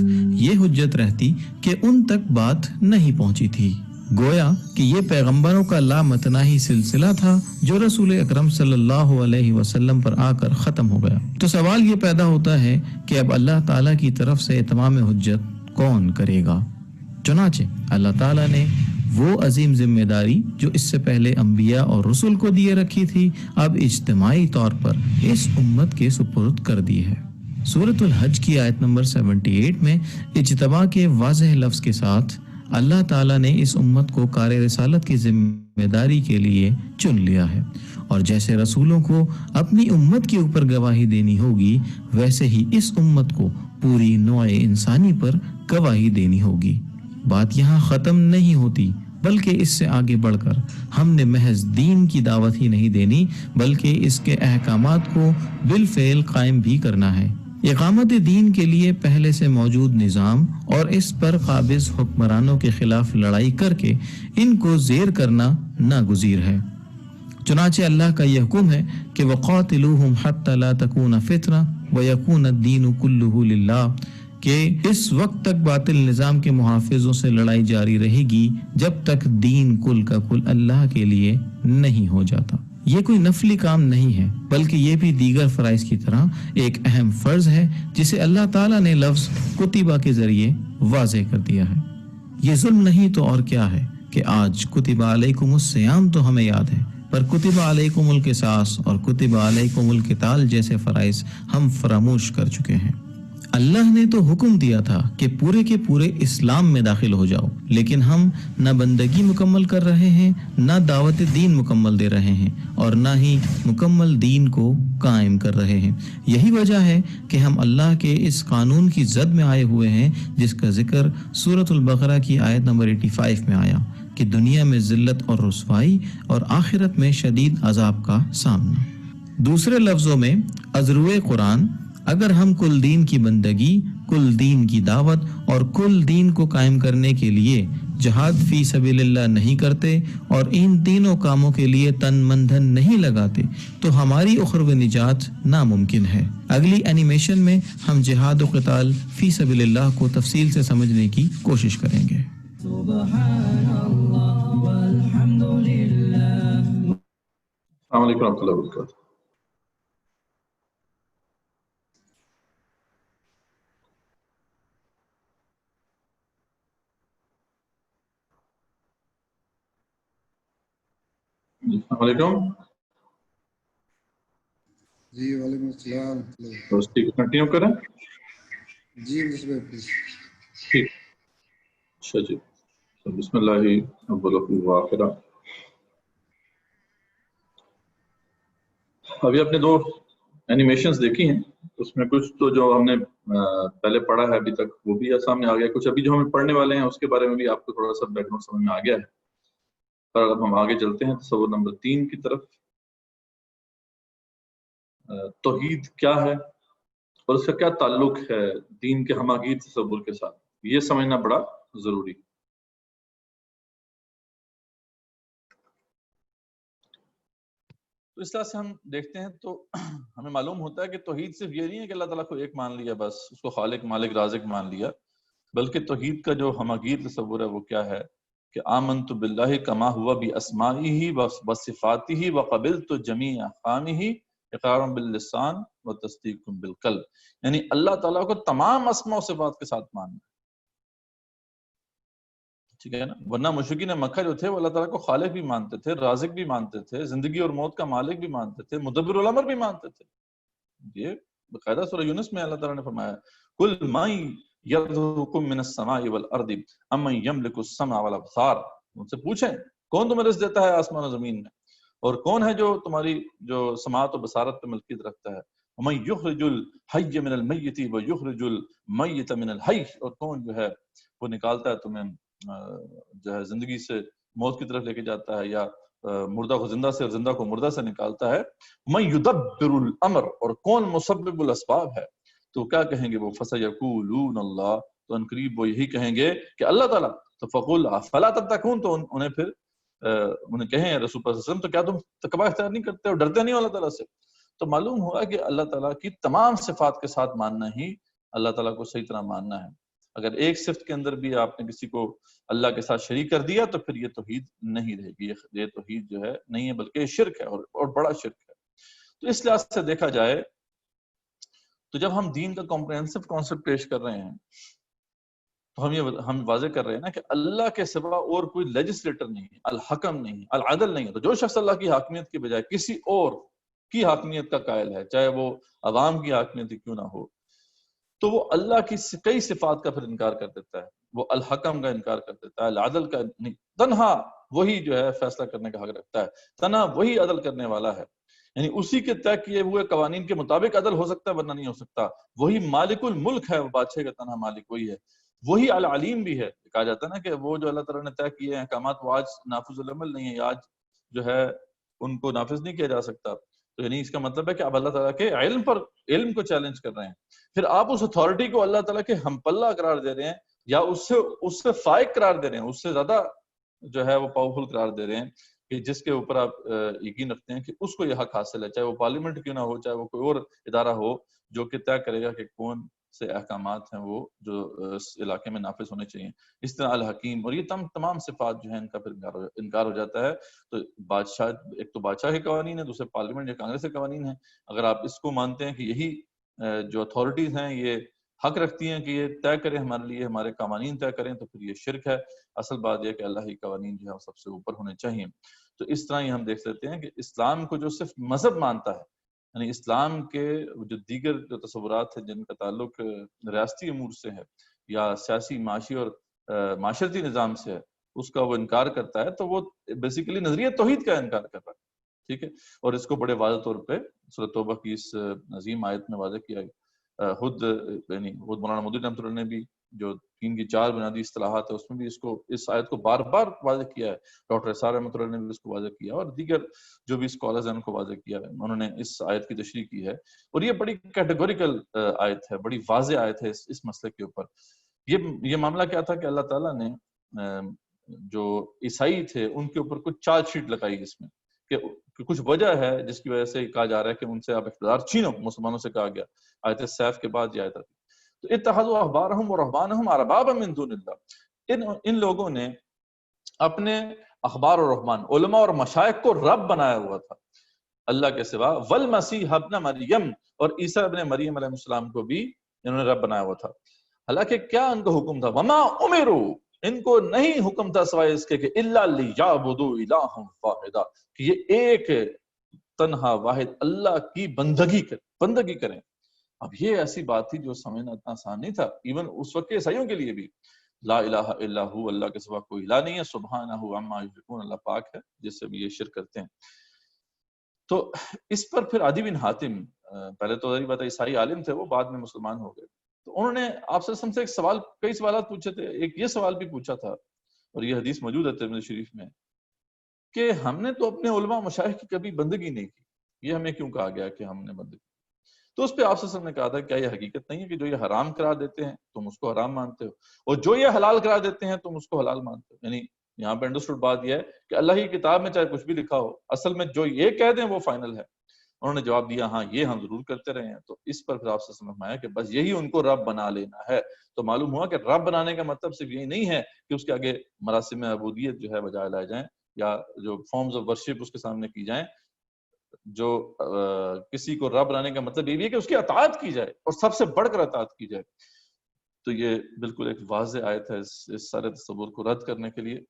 یہ حجت رہتی کہ ان تک بات نہیں پہنچی تھی۔ گویا کہ یہ پیغمبروں کا لامتناہی سلسلہ تھا جو رسول اکرم صلی اللہ علیہ وسلم پر آ کر ختم ہو گیا۔ تو سوال یہ پیدا ہوتا ہے کہ اب اللہ تعالیٰ کی طرف سے اتمام حجت کون کرے گا؟ چنانچہ اللہ تعالیٰ نے وہ عظیم ذمہ داری جو اس سے پہلے انبیاء اور رسل کو دیے رکھی تھی اب اجتماعی طور پر اس امت کے سپرد کر دی ہے۔ سورۃ الحج کی آیت نمبر 78 میں اجتباء کے واضح لفظ کے ساتھ اللہ تعالیٰ نے اس امت کو کار رسالت کی ذمہ داری کے لیے چن لیا ہے، اور جیسے رسولوں کو اپنی امت کے اوپر گواہی دینی ہوگی ویسے ہی اس امت کو پوری نوع انسانی پر گواہی دینی ہوگی۔ بات یہاں ختم نہیں ہوتی، بلکہ اس سے آگے بڑھ کر ہم نے محض دین کی دعوت ہی نہیں دینی بلکہ اس کے احکامات کو بالفعل قائم بھی کرنا ہے۔ اقامت دین کے لیے پہلے سے موجود نظام اور اس پر قابض حکمرانوں کے خلاف لڑائی کر کے ان کو زیر کرنا ناگزیر ہے۔ چنانچہ اللہ کا یہ حکم ہے کہ وَقَاتِلُوهُمْ حَتَّى لَا تَكُونَ فِتْنَةٌ وَيَكُونَ الدِّينُ كُلُّهُ لِلَّهِ کہ اس وقت تک باطل نظام کے محافظوں سے لڑائی جاری رہے گی جب تک دین کل کا کل اللہ کے لیے نہیں ہو جاتا۔ یہ کوئی نفلی کام نہیں ہے بلکہ یہ بھی دیگر فرائض کی طرح ایک اہم فرض ہے جسے اللہ تعالیٰ نے لفظ کتبہ کے ذریعے واضح کر دیا ہے۔ یہ ظلم نہیں تو اور کیا ہے کہ آج کتب علیکم الصیام تو ہمیں یاد ہے، پر کتب علیکم القصاص اور کتب علیکم القتال جیسے فرائض ہم فراموش کر چکے ہیں۔ اللہ نے تو حکم دیا تھا کہ پورے کے پورے اسلام میں داخل ہو جاؤ، لیکن ہم نہ بندگی مکمل کر رہے ہیں، نہ دعوت دین مکمل دے رہے ہیں، اور نہ ہی مکمل دین کو قائم کر رہے ہیں۔ یہی وجہ ہے کہ ہم اللہ کے اس قانون کی زد میں آئے ہوئے ہیں جس کا ذکر سورۃ البقرہ کی آیت نمبر 85 میں آیا کہ دنیا میں ذلت اور رسوائی اور آخرت میں شدید عذاب کا سامنا۔ دوسرے لفظوں میں ازروئے قرآن اگر ہم کل دین کی بندگی، کل دین کی دعوت اور کل دین کو قائم کرنے کے لیے جہاد فی سبیل اللہ نہیں کرتے اور ان تینوں کاموں کے لیے تن من دھن نہیں لگاتے تو ہماری اخروی نجات ناممکن ہے۔ اگلی اینیمیشن میں ہم جہاد و قتال فی سبیل اللہ کو تفصیل سے سمجھنے کی کوشش کریں گے۔ سبحان اللہ والحمد للہ۔ السلام علیکم ورحمۃ اللہ وبرکاتہ۔ السلام علیکم۔ جی وعلیکم السلام۔ بس ٹھیک ہے، کنٹینیو کریں۔ جی مصر بھائی پلیز۔ ٹھیک، اچھا جی، بسم اللہ اولہ وآخرہ۔ ابھی آپ نے دو اینیمیشنز دیکھی ہیں، اس میں کچھ تو جو ہم نے پہلے پڑھا ہے ابھی تک وہ بھی سامنے آ گیا، کچھ ابھی جو ہمیں پڑھنے والے ہیں اس کے بارے میں بھی آپ کو تھوڑا سا بیک گراؤنڈ سمجھ میں آ گیا ہے۔ پر اب ہم آگے چلتے ہیں تصور نمبر 3 کی طرف۔ توحید کیا ہے اور اس کا کیا تعلق ہے دین کے ہماگیر تصور کے ساتھ، یہ سمجھنا بڑا ضروری۔ تو اس طرح سے ہم دیکھتے ہیں تو ہمیں معلوم ہوتا ہے کہ توحید صرف یہ نہیں ہے کہ اللہ تعالیٰ کو ایک مان لیا بس، اس کو خالق مالک رازق مان لیا، بلکہ توحید کا جو ہماگیر تصور ہے وہ کیا ہے کہ آمنت باللہ کما ہوا باسمائہ وصفاتہ وقبلت جمیع احکامہ اقرارا باللسان وتصدیق بالقلب، یعنی اللہ تعالیٰ کو تمام اسماء و صفات کے ساتھ ماننا، ٹھیک ہے نا۔ ورنہ مشرکین مکہ جو تھے وہ اللہ تعالیٰ کو خالق بھی مانتے تھے، رازق بھی مانتے تھے، زندگی اور موت کا مالک بھی مانتے تھے، مدبر الامر بھی مانتے تھے۔ یہ باقاعدہ سورہ یونس میں اللہ تعالیٰ نے فرمایا کل من یرزقکم من السماء والارض امن یملک السمع والابصار، ان سے پوچھیں کون تمہیں رزق دیتا ہے آسمان و زمین میں، اور کون ہے جو تمہاری جو سماعت و بصارت پہ ملکیت رکھتا ہے، ومن یخرج الحی من المیت ویخرج المیت من الحی، اور کون جو ہے وہ نکالتا ہے تمہیں جو ہے زندگی سے موت کی طرف لے کے جاتا ہے، یا مردہ کو زندہ سے اور زندہ کو مردہ سے نکالتا ہے، من یدبر الامر، اور کون مسبب الاسباب ہے، تو کیا کہیں گے وہ فسیقولون اللہ، تو ان قریب وہ یہی کہیں گے کہ اللہ تعالیٰ، تو فقل فلا تتقون، تو انہیں پھر انہیں کہیں رسول اللہ صلی اللہ علیہ وسلم تو کیا تم تقوی اختیار نہیں کرتے اور ڈرتے نہیں ہو اللہ تعالیٰ سے؟ تو معلوم ہوا کہ اللہ تعالیٰ کی تمام صفات کے ساتھ ماننا ہی اللہ تعالیٰ کو صحیح طرح ماننا ہے. اگر ایک صفت کے اندر بھی آپ نے کسی کو اللہ کے ساتھ شریک کر دیا تو پھر یہ توحید نہیں رہے گی. یہ توحید جو ہے نہیں ہے بلکہ یہ شرک ہے اور بڑا شرک ہے. تو اس لحاظ سے دیکھا جائے تو جب ہم دین کا کمپریہنسو کانسیپٹ پیش کر رہے ہیں تو ہم واضح کر رہے ہیں نا کہ اللہ کے سوا اور کوئی لیجسلیٹر نہیں ہے، الحکم نہیں ہے، العدل نہیں ہے. تو جو شخص اللہ کی حاکمیت کی بجائے کسی اور کی حاکمیت کا قائل ہے، چاہے وہ عوام کی حاکمیت کیوں نہ ہو، تو وہ اللہ کی کئی صفات کا پھر انکار کر دیتا ہے. وہ الحکم کا انکار کر دیتا ہے، العدل کا نہیں. تنہا وہی جو ہے فیصلہ کرنے کا حق رکھتا ہے، تنہا وہی عدل کرنے والا ہے. یعنی اسی کے طے کیے ہوئے قوانین کے مطابق عدل ہو سکتا ہے ورنہ نہیں ہو سکتا. وہی مالک الملک ہے، وہ بادشاہ کا تنہا مالک وہی ہے. وہی العلیم بھی ہے. کہا جاتا ہے نا کہ وہ جو اللہ تعالیٰ نے طے کیے ہیں احکامات وہ آج نافذ العمل نہیں ہے، آج جو ہے ان کو نافذ نہیں کیا جا سکتا. تو یعنی اس کا مطلب ہے کہ آپ اللہ تعالیٰ کے علم کو چیلنج کر رہے ہیں. پھر آپ اس اتھارٹی کو اللہ تعالیٰ کے ہم پلہ قرار دے رہے ہیں یا اس سے فائق قرار دے رہے ہیں، اس سے زیادہ جو ہے وہ پاورفل قرار دے رہے ہیں کہ جس کے اوپر آپ یقین رکھتے ہیں کہ اس کو یہ حق حاصل ہے، چاہے وہ پارلیمنٹ کیوں نہ ہو، چاہے وہ کوئی اور ادارہ ہو جو کہ طے کرے گا کہ کون سے احکامات ہیں وہ جو اس علاقے میں نافذ ہونے چاہیے. اس طرح الحکیم اور یہ تمام صفات جو ہیں ان کا پھر انکار ہو جاتا ہے. تو بادشاہ، ایک تو بادشاہ کے قوانین ہیں، دوسرے پارلیمنٹ یا کانگریس کے قوانین ہیں. اگر آپ اس کو مانتے ہیں کہ یہی جو اتھارٹیز ہیں یہ حق رکھتی ہیں کہ یہ طے کریں ہمارے لیے، ہمارے قوانین طے کریں، تو پھر یہ شرک ہے. اصل بات یہ کہ اللہ ہی قوانین جو ہے وہ سب سے اوپر ہونے چاہیے. تو اس طرح ہی ہم دیکھ سکتے ہیں کہ اسلام کو جو صرف مذہب مانتا ہے، یعنی اسلام کے جو دیگر جو تصورات ہیں جن کا تعلق ریاستی امور سے ہے یا سیاسی معاشی اور معاشرتی نظام سے ہے، اس کا وہ انکار کرتا ہے، تو وہ بیسیکلی نظریہ توحید کا انکار کر رہا ہے. ٹھیک ہے. اور اس کو بڑے واضح طور پہ سورۃ توبہ کی اس عظیم آیت میں واضح کیا ہے. خود مولانا مودودی رحمۃ اللہ نے بھی جو 3 کی 4 بنیادی اصطلاحات ہے اس میں بھی اس آیت کو بار بار واضح کیا ہے. ڈاکٹر اسرار رحمۃ اللہ نے بھی اس کو واضح کیا اور دیگر جو بھی اسکالرز ہیں ان کو واضح کیا ہے. انہوں نے اس آیت کی تشریح کی ہے اور یہ بڑی کیٹیگوریکل آیت ہے، بڑی واضح آیت ہے اس مسئلے کے اوپر. یہ معاملہ کیا تھا کہ اللہ تعالیٰ نے جو عیسائی تھے ان کے اوپر کچھ چارج شیٹ لگائی اس میں کہ کچھ وجہ ہے جس کی وجہ سے کہا جا رہا ہے کہ ان سے آپ اقتدار چھینو. مسلمانوں سے کہا گیا آیت سیف کے بعد یہ آیت آتی. تو اتخذوا احبارهم ورهبانهم اربابا من دون اللہ، ان لوگوں نے اپنے اخبار اور رحمان، علماء اور مشائخ کو رب بنایا ہوا تھا اللہ کے سوا. والمسیح ابن مریم، اور عیسیٰ ابن مریم علیہ السلام کو بھی انہوں نے رب بنایا ہوا تھا. حالانکہ کیا ان کو حکم تھا؟ وما امروا، ان کو نہیں حکم تھا سوائے اس کے کہ الا لیعبدوا الہا واحدا، کہ یہ ایک تنہا واحد اللہ کی بندگی کریں. اب یہ ایسی بات تھی جو سمجھنا اتنا آسان نہیں تھا ایون اس وقت کے عیسائیوں کے لیے بھی. لا الہ الا ہو، اللہ کے سوا کوئی الہ نہیں ہے. سبحانہ عما یشرکون، اللہ پاک ہے جس سے بھی یہ شرک کرتے ہیں. تو اس پر پھر عدی بن حاتم، پہلے تو بات ہے عیسائی عالم تھے، وہ بعد میں مسلمان ہو گئے. تو انہوں نے آپ سے ایک سوال، کئی سوالات پوچھے تھے. ایک یہ سوال بھی پوچھا تھا اور یہ حدیث موجود ہے ترمذی شریف میں کہ ہم نے تو اپنے علماء مشائخ کی کبھی بندگی نہیں کی، یہ ہمیں کیوں کہا گیا کہ ہم نے بندگی؟ تو اس پہ آپ سے نے کہا تھا کیا یہ حقیقت نہیں ہے کہ جو یہ حرام قرار دیتے ہیں تم اس کو حرام مانتے ہو، اور جو یہ حلال قرار دیتے ہیں تم اس کو حلال مانتے ہو؟ یعنی یہاں پہ انڈرسٹوڈ بات یہ ہے کہ اللہ کی کتاب میں چاہے کچھ بھی لکھا ہو، اصل میں جو یہ کہہ دیں وہ فائنل ہے. انہوں نے جواب دیا ہاں یہ ہم ضرور کرتے رہے ہیں. تو اس پر پھر آپ سے سمجھ کہ بس یہی ان کو رب بنا لینا ہے. تو معلوم ہوا کہ رب بنانے کا مطلب صرف یہی نہیں ہے کہ اس کے آگے مراسم عبودیت جو ہے بجائے لائے جائیں یا جو فارمز آف ورشپ اس کے سامنے کی جائیں. جو کسی کو رب بنانے کا مطلب یہ بھی ہے کہ اس کی اطاعت کی جائے اور سب سے بڑھ کر اطاعت کی جائے. تو یہ بالکل ایک واضح آیت ہے اس سارے تصور کو رد کرنے کے لیے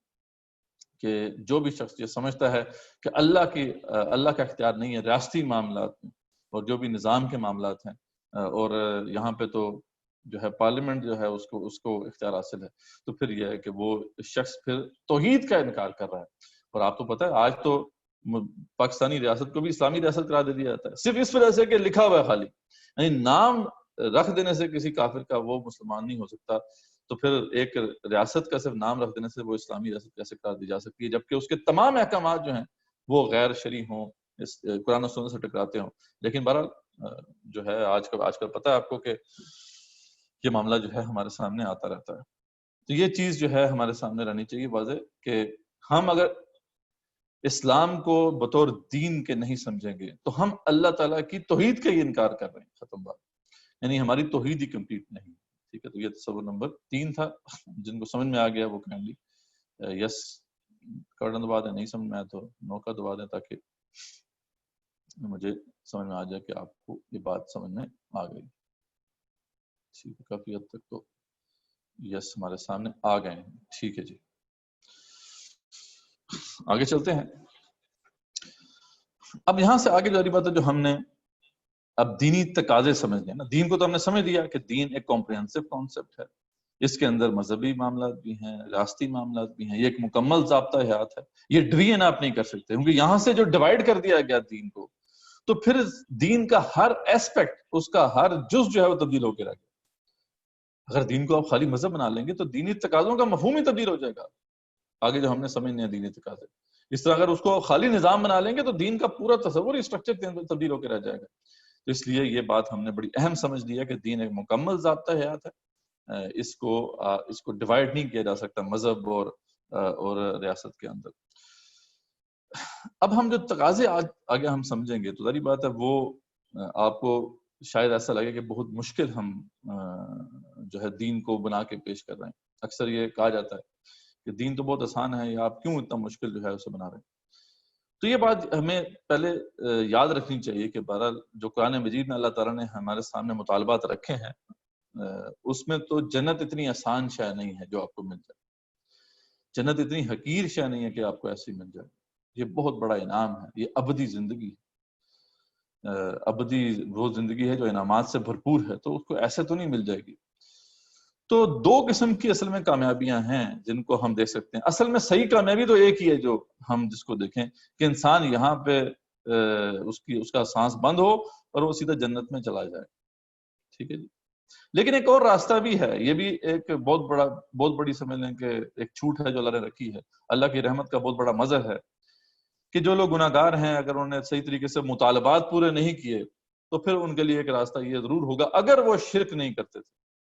کہ جو بھی شخص یہ سمجھتا ہے کہ اللہ کا اختیار نہیں ہے ریاستی معاملات میں اور جو بھی نظام کے معاملات ہیں، اور یہاں پہ تو جو ہے پارلیمنٹ جو ہے اس کو اختیار حاصل ہے، تو پھر یہ ہے کہ وہ شخص پھر توحید کا انکار کر رہا ہے. اور آپ تو پتہ ہے آج تو پاکستانی ریاست کو بھی اسلامی ریاست قرار دے دیا جاتا ہے صرف اس وجہ سے کہ لکھا ہوا ہے خالی، یعنی نام رکھ دینے سے کسی کافر کا وہ مسلمان نہیں ہو سکتا. تو پھر ایک ریاست کا صرف نام رکھ دینے سے وہ اسلامی ریاست کیسے قرار دی جا سکتی ہے جبکہ اس کے تمام احکامات جو ہیں وہ غیر شرعی ہوں، قرآن و سنت سے ٹکراتے ہوں. لیکن بہرحال جو ہے آج کل پتہ ہے آپ کو کہ یہ معاملہ جو ہے ہمارے سامنے آتا رہتا ہے. تو یہ چیز جو ہے ہمارے سامنے رہنی چاہیے واضح کہ ہم اگر اسلام کو بطور دین کے نہیں سمجھیں گے تو ہم اللہ تعالیٰ کی توحید کا ہی انکار کر رہے ہیں. ختم بات. یعنی ہماری توحید ہی کمپلیٹ نہیں. ٹھیک ہے. تو یہ تصور نمبر 3 تھا. جن کو سمجھ میں آ گیا وہ کائنڈلی یس کا بٹن دبا دیں, نہیں سمجھ میں آیا تو نو کا دبا دیں تاکہ مجھے سمجھ میں آ جائے کہ آپ کو یہ بات سمجھ میں آ گئی. ٹھیک ہے. کافی حد تک تو یس ہمارے سامنے آ گئے ہیں. ٹھیک ہے جی, آگے چلتے ہیں. اب یہاں سے آگے جو بات ہے جو ہم نے اب دینی تقاضے سمجھنے ہیں نا. دین کو تو ہم نے سمجھ لیا کہ دین ایک کمپریہنسو کانسیپٹ ہے. اس کے اندر مذہبی معاملات بھی ہیں, ریاستی معاملات بھی ہیں. یہ ایک مکمل ضابطہ حیات ہے. یہ ڈویژن آپ نہیں کر سکتے کیونکہ یہاں سے جو ڈیوائڈ کر دیا گیا دین کو, تو پھر دین کا ہر ایسپیکٹ, اس کا ہر جز جو ہے وہ تبدیل ہو کے رہ گیا. اگر دین کو آپ خالی مذہب بنا لیں گے تو دینی تقاضوں کا مفہوم ہی تبدیل ہو جائے گا. آگے جو ہم نے سمجھنے ہیں دینی تقاضے, اس طرح اگر اس کو خالی نظام بنا لیں گے تو دین کا پورا تصور ہی اسٹرکچر تبدیل ہو کے رہ جائے گا. تو اس لیے یہ بات ہم نے بڑی اہم سمجھ لی ہے کہ دین ایک مکمل ضابطہ حیات ہے. اس کو ڈیوائڈ نہیں کیا جا سکتا مذہب اور ریاست کے اندر. اب ہم جو تقاضے آگے ہم سمجھیں گے تو ظاہر بات ہے وہ آپ کو شاید ایسا لگے کہ بہت مشکل ہم جو ہے دین کو بنا کے پیش کر رہے ہیں. اکثر یہ کہا جاتا ہے کہ دین تو بہت آسان ہے, یا آپ کیوں اتنا مشکل جو ہے اسے بنا رہے ہیں. تو یہ بات ہمیں پہلے یاد رکھنی چاہیے کہ بہرحال جو قرآن مجید میں اللہ تعالیٰ نے ہمارے سامنے مطالبات رکھے ہیں, اس میں تو جنت اتنی آسان شے نہیں ہے جو آپ کو مل جائے. جنت اتنی حقیر شے نہیں ہے کہ آپ کو ایسی مل جائے. یہ بہت بڑا انعام ہے. یہ ابدی زندگی ہے, ابدی وہ زندگی ہے جو انعامات سے بھرپور ہے. تو اس کو ایسے تو نہیں مل جائے گی. تو 2 قسم کی اصل میں کامیابیاں ہیں جن کو ہم دیکھ سکتے ہیں. اصل میں صحیح کامیابی تو ایک ہی ہے جو ہم جس کو دیکھیں کہ انسان یہاں پہ اس کا سانس بند ہو اور وہ سیدھا جنت میں چلا جائے. ٹھیک ہے جی. لیکن ایک اور راستہ بھی ہے. یہ بھی ایک بہت بڑی سمجھ لیں کہ ایک چھوٹ ہے جو اللہ نے رکھی ہے. اللہ کی رحمت کا بہت بڑا مظہر ہے کہ جو لوگ گناہ گار ہیں, اگر انہوں نے صحیح طریقے سے مطالبات پورے نہیں کیے تو پھر ان کے لیے ایک راستہ یہ ضرور ہوگا, اگر وہ شرک نہیں کرتے تھے,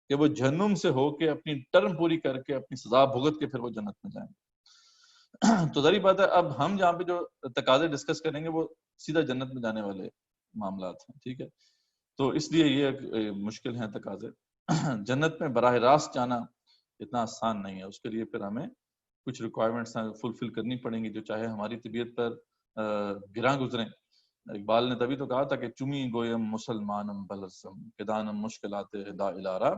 کہ وہ جہنم سے ہو کے اپنی ٹرم پوری کر کے اپنی سزا بھگت کے پھر وہ جنت میں جائیں گے. تو ظاہر بات ہے اب ہم جہاں پہ جو تقاضے ڈسکس کریں گے وہ سیدھا جنت میں جانے والے معاملات ہیں. ٹھیک ہے. تو اس لیے یہ مشکل ہیں تقاضے. جنت میں براہ راست جانا اتنا آسان نہیں ہے. اس کے لیے پھر ہمیں کچھ ریکوائرمنٹس فلفل کرنی پڑیں گی جو چاہے ہماری طبیعت پر گراں گزریں. اقبال نے تبھی تو کہا تھا کہ چمی گویم مسلمانم بلسم کہ دانم مشکلات دا الارا,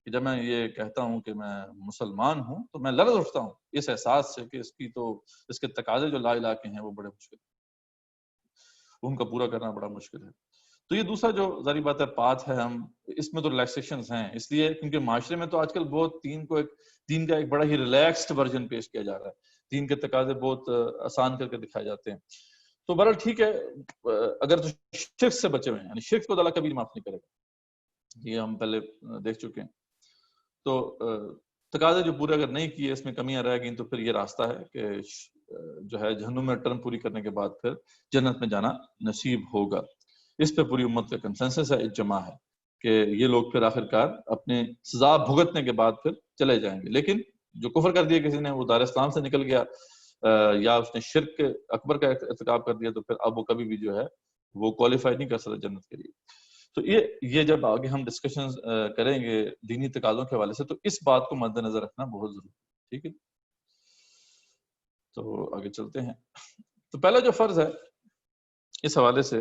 کہ جب میں یہ کہتا ہوں کہ میں مسلمان ہوں تو میں لرز اٹھتا ہوں اس احساس سے کہ اس کے تقاضے جو لا الہ کے ہیں وہ بڑے مشکل, ان کا پورا کرنا بڑا مشکل ہے. تو یہ دوسرا جو ظاہر بات ہے پاتھ ہے, ہم اس میں تو ریلیکسیشنز ہیں, اس لیے کیونکہ معاشرے میں تو آج کل بہت دین کا ایک بڑا ہی ریلیکسڈ ورژن پیش کیا جا رہا ہے. دین کے تقاضے بہت آسان کر کے دکھائے جاتے ہیں. تو بہرحال ٹھیک ہے, اگر تو شرک سے بچے ہوئے ہیں, یعنی شرک کو اللہ کبھی معاف نہیں کرے گا, یہ ہم پہلے دیکھ چکے ہیں. تو تقاضے جو پورے اگر نہیں کیے, اس میں کمیاں رہ گئیں, تو پھر یہ راستہ ہے کہ جو ہے جہنم میں ٹرم پوری کرنے کے بعد پھر جنت میں جانا نصیب ہوگا. اس پہ پوری امت کا کنسنسس ہے, اجماع ہے کہ یہ لوگ پھر آخرکار اپنے سزا بھگتنے کے بعد پھر چلے جائیں گے. لیکن جو کفر کر دیا کسی نے, وہ دار اسلام سے نکل گیا, یا اس نے شرک اکبر کا ارتکاب کر دیا, تو پھر اب وہ کبھی بھی جو ہے وہ کوالیفائی نہیں کر سکتا جنت کے لیے. تو یہ جب آگے ہم ڈسکشن کریں گے دینی تقاضوں کے حوالے سے, تو اس بات کو مد نظر رکھنا بہت ضروری ہے. ٹھیک ہے. تو آگے چلتے ہیں. تو پہلا جو فرض ہے اس حوالے سے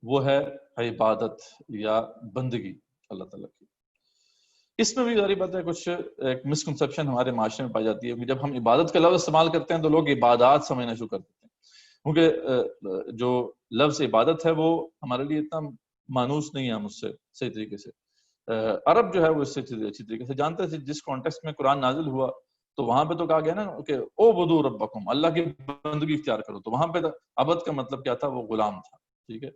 وہ ہے عبادت یا بندگی اللہ تعالیٰ کی. اس میں بھی ظاہر بات ہے کچھ ایک مسکنسیپشن ہمارے معاشرے میں پائی جاتی ہے کہ جب ہم عبادت کا لفظ استعمال کرتے ہیں تو لوگ عبادات سمجھنا شروع کر دیتے ہیں, کیونکہ جو لفظ عبادت ہے وہ ہمارے لیے اتنا مانوس نہیں ہے ہم اس سے صحیح طریقے سے. عرب جو ہے وہ اس سے اچھی طریقے سے جانتے ہیں. جس کانٹیکسٹ میں قرآن نازل ہوا تو وہاں پہ تو کہا گیا نا کہ او بدو ربکم, اللہ کی بندگی اختیار کرو. تو وہاں پہ عبد کا مطلب کیا تھا, وہ غلام تھا. ٹھیک ہے.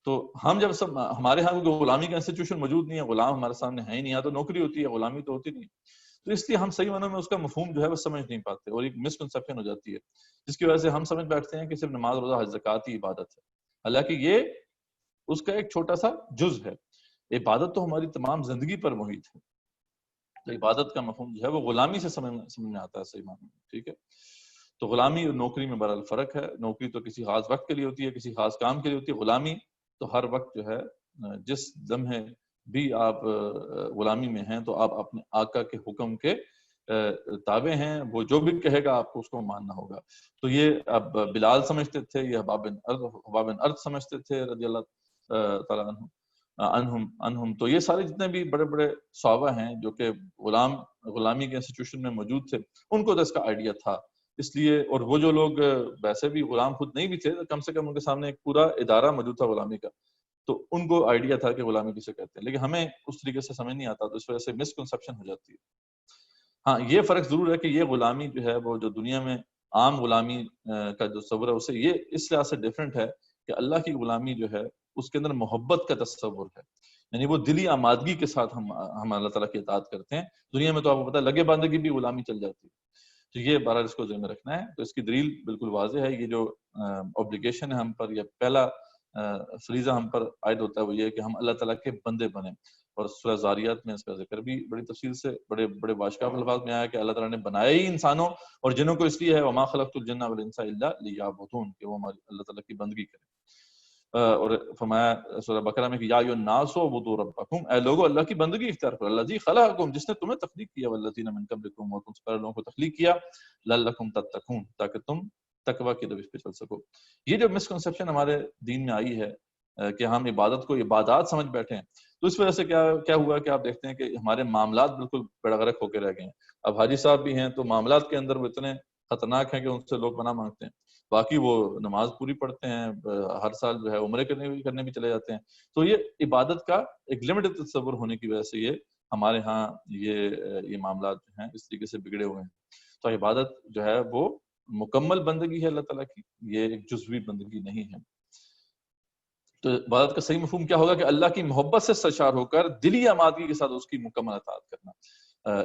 تو ہم جب ہمارے ہاں غلامی کا انسٹیٹیوشن موجود نہیں ہے, غلام ہمارے سامنے ہے ہی نہیں, تو نوکری ہوتی ہے, غلامی تو ہوتی نہیں. تو اس لیے ہم صحیح معنوں میں اس کا مفہوم جو ہے وہ سمجھ نہیں پاتے, اور ایک مسکنسیپشن ہو جاتی ہے جس کی وجہ سے ہم سمجھ بیٹھتے ہیں کہ صرف نماز روزہ حج زکوٰۃ ہی عبادت ہے, حالانکہ یہ اس کا ایک چھوٹا سا جز ہے. عبادت تو ہماری تمام زندگی پر محیط ہے. تو عبادت کا مفہوم جو ہے وہ غلامی سے سمجھ میں آتا ہے صحیح معنوں میں. ٹھیک ہے. تو غلامی اور نوکری میں بہرحال فرق ہے. نوکری تو کسی خاص وقت کے لیے ہوتی ہے, کسی خاص کام کے لیے ہوتی ہے. غلامی تو ہر وقت جو ہے جس لمحے بھی آپ غلامی میں ہیں تو آپ اپنے آقا کے حکم کے تابع ہیں, وہ جو بھی کہے گا آپ کو اس کو ماننا ہوگا. تو یہ اب بلال سمجھتے تھے, یہ حباب بن ارد سمجھتے تھے رضی اللہ تعالیٰ عنہم. تو یہ سارے جتنے بھی بڑے بڑے صحابہ ہیں جو کہ غلامی کے انسٹیٹیوشن میں موجود تھے, ان کو تو اس کا آئیڈیا تھا. اس لیے, اور وہ جو لوگ ویسے بھی غلام خود نہیں بھی تھے, کم سے کم ان کے سامنے ایک پورا ادارہ موجود تھا غلامی کا, تو ان کو آئیڈیا تھا کہ غلامی کسے کہتے ہیں. لیکن ہمیں اس طریقے سے سمجھ نہیں آتا, تو اس وجہ سے مسکنسیپشن ہو جاتی ہے. ہاں, یہ فرق ضرور ہے کہ یہ غلامی جو ہے وہ جو دنیا میں عام غلامی کا جو تصور ہے اسے یہ اس لحاظ سے ڈفرینٹ ہے کہ اللہ کی غلامی جو ہے اس کے اندر محبت کا تصور ہے, یعنی وہ دلی آمادگی کے ساتھ ہم اللہ تعالیٰ کی اطاعت کرتے ہیں. دنیا میں تو آپ کو پتا ہے لگے باندھے بھی غلامی چل جاتی ہے. تو یہ بہرحال اس کو ذہن میں رکھنا ہے. تو اس کی دلیل بالکل واضح ہے. یہ جو اوبلیگیشن ہے ہم پر, یا پہلا فریضہ ہم پر عائد ہوتا ہے وہ یہ کہ ہم اللہ تعالیٰ کے بندے بنیں. اور سورہ زاریات میں اس کا ذکر بھی بڑی تفصیل سے بڑے بڑے باشکاف الفاظ میں آیا کہ اللہ تعالیٰ نے بنایا ہی انسانوں اور جنوں کو اس لیے ہے وما خلقت الجن والانس الا لیعبدون, کہ وہ اللہ تعالیٰ کی بندگی کریں. اور فرمایا سورہ بقرہ میں کہ یا ایھا الناس اعبدوا ربکم, اے لوگو اللہ کی بندگی اختیار کرو. الذی خلقکم, جس نے تمہیں تخلیق کیا, والذین من قبلکم, اور تم سے پہلے لوگوں کو تخلیق کیا, لعلکم تتقون, تاکہ تم تقوی کی روش پہ چل سکو. یہ جو مسکنسیپشن ہمارے دین میں آئی ہے کہ ہم عبادت کو عبادات سمجھ بیٹھے ہیں, تو اس وجہ سے کیا ہوا کہ آپ دیکھتے ہیں کہ ہمارے معاملات بالکل بیڑا غرق ہو کے رہ گئے ہیں. اب حاجی صاحب بھی ہیں تو معاملات کے اندر وہ اتنے خطرناک ہیں کہ ان سے لوگ پناہ مانگتے ہیں. باقی وہ نماز پوری پڑھتے ہیں, ہر سال جو ہے عمرے کرنے بھی چلے جاتے ہیں. تو یہ عبادت کا ایک لمیٹڈ تصور ہونے کی وجہ سے یہ ہمارے ہاں یہ معاملات جو ہیں اس طریقے سے بگڑے ہوئے ہیں. تو عبادت جو ہے وہ مکمل بندگی ہے اللہ تعالیٰ کی, یہ ایک جزوی بندگی نہیں ہے. تو عبادت کا صحیح مفہوم کیا ہوگا کہ اللہ کی محبت سے سرشار ہو کر دلی آمادگی کے ساتھ اس کی مکمل اطاعت کرنا.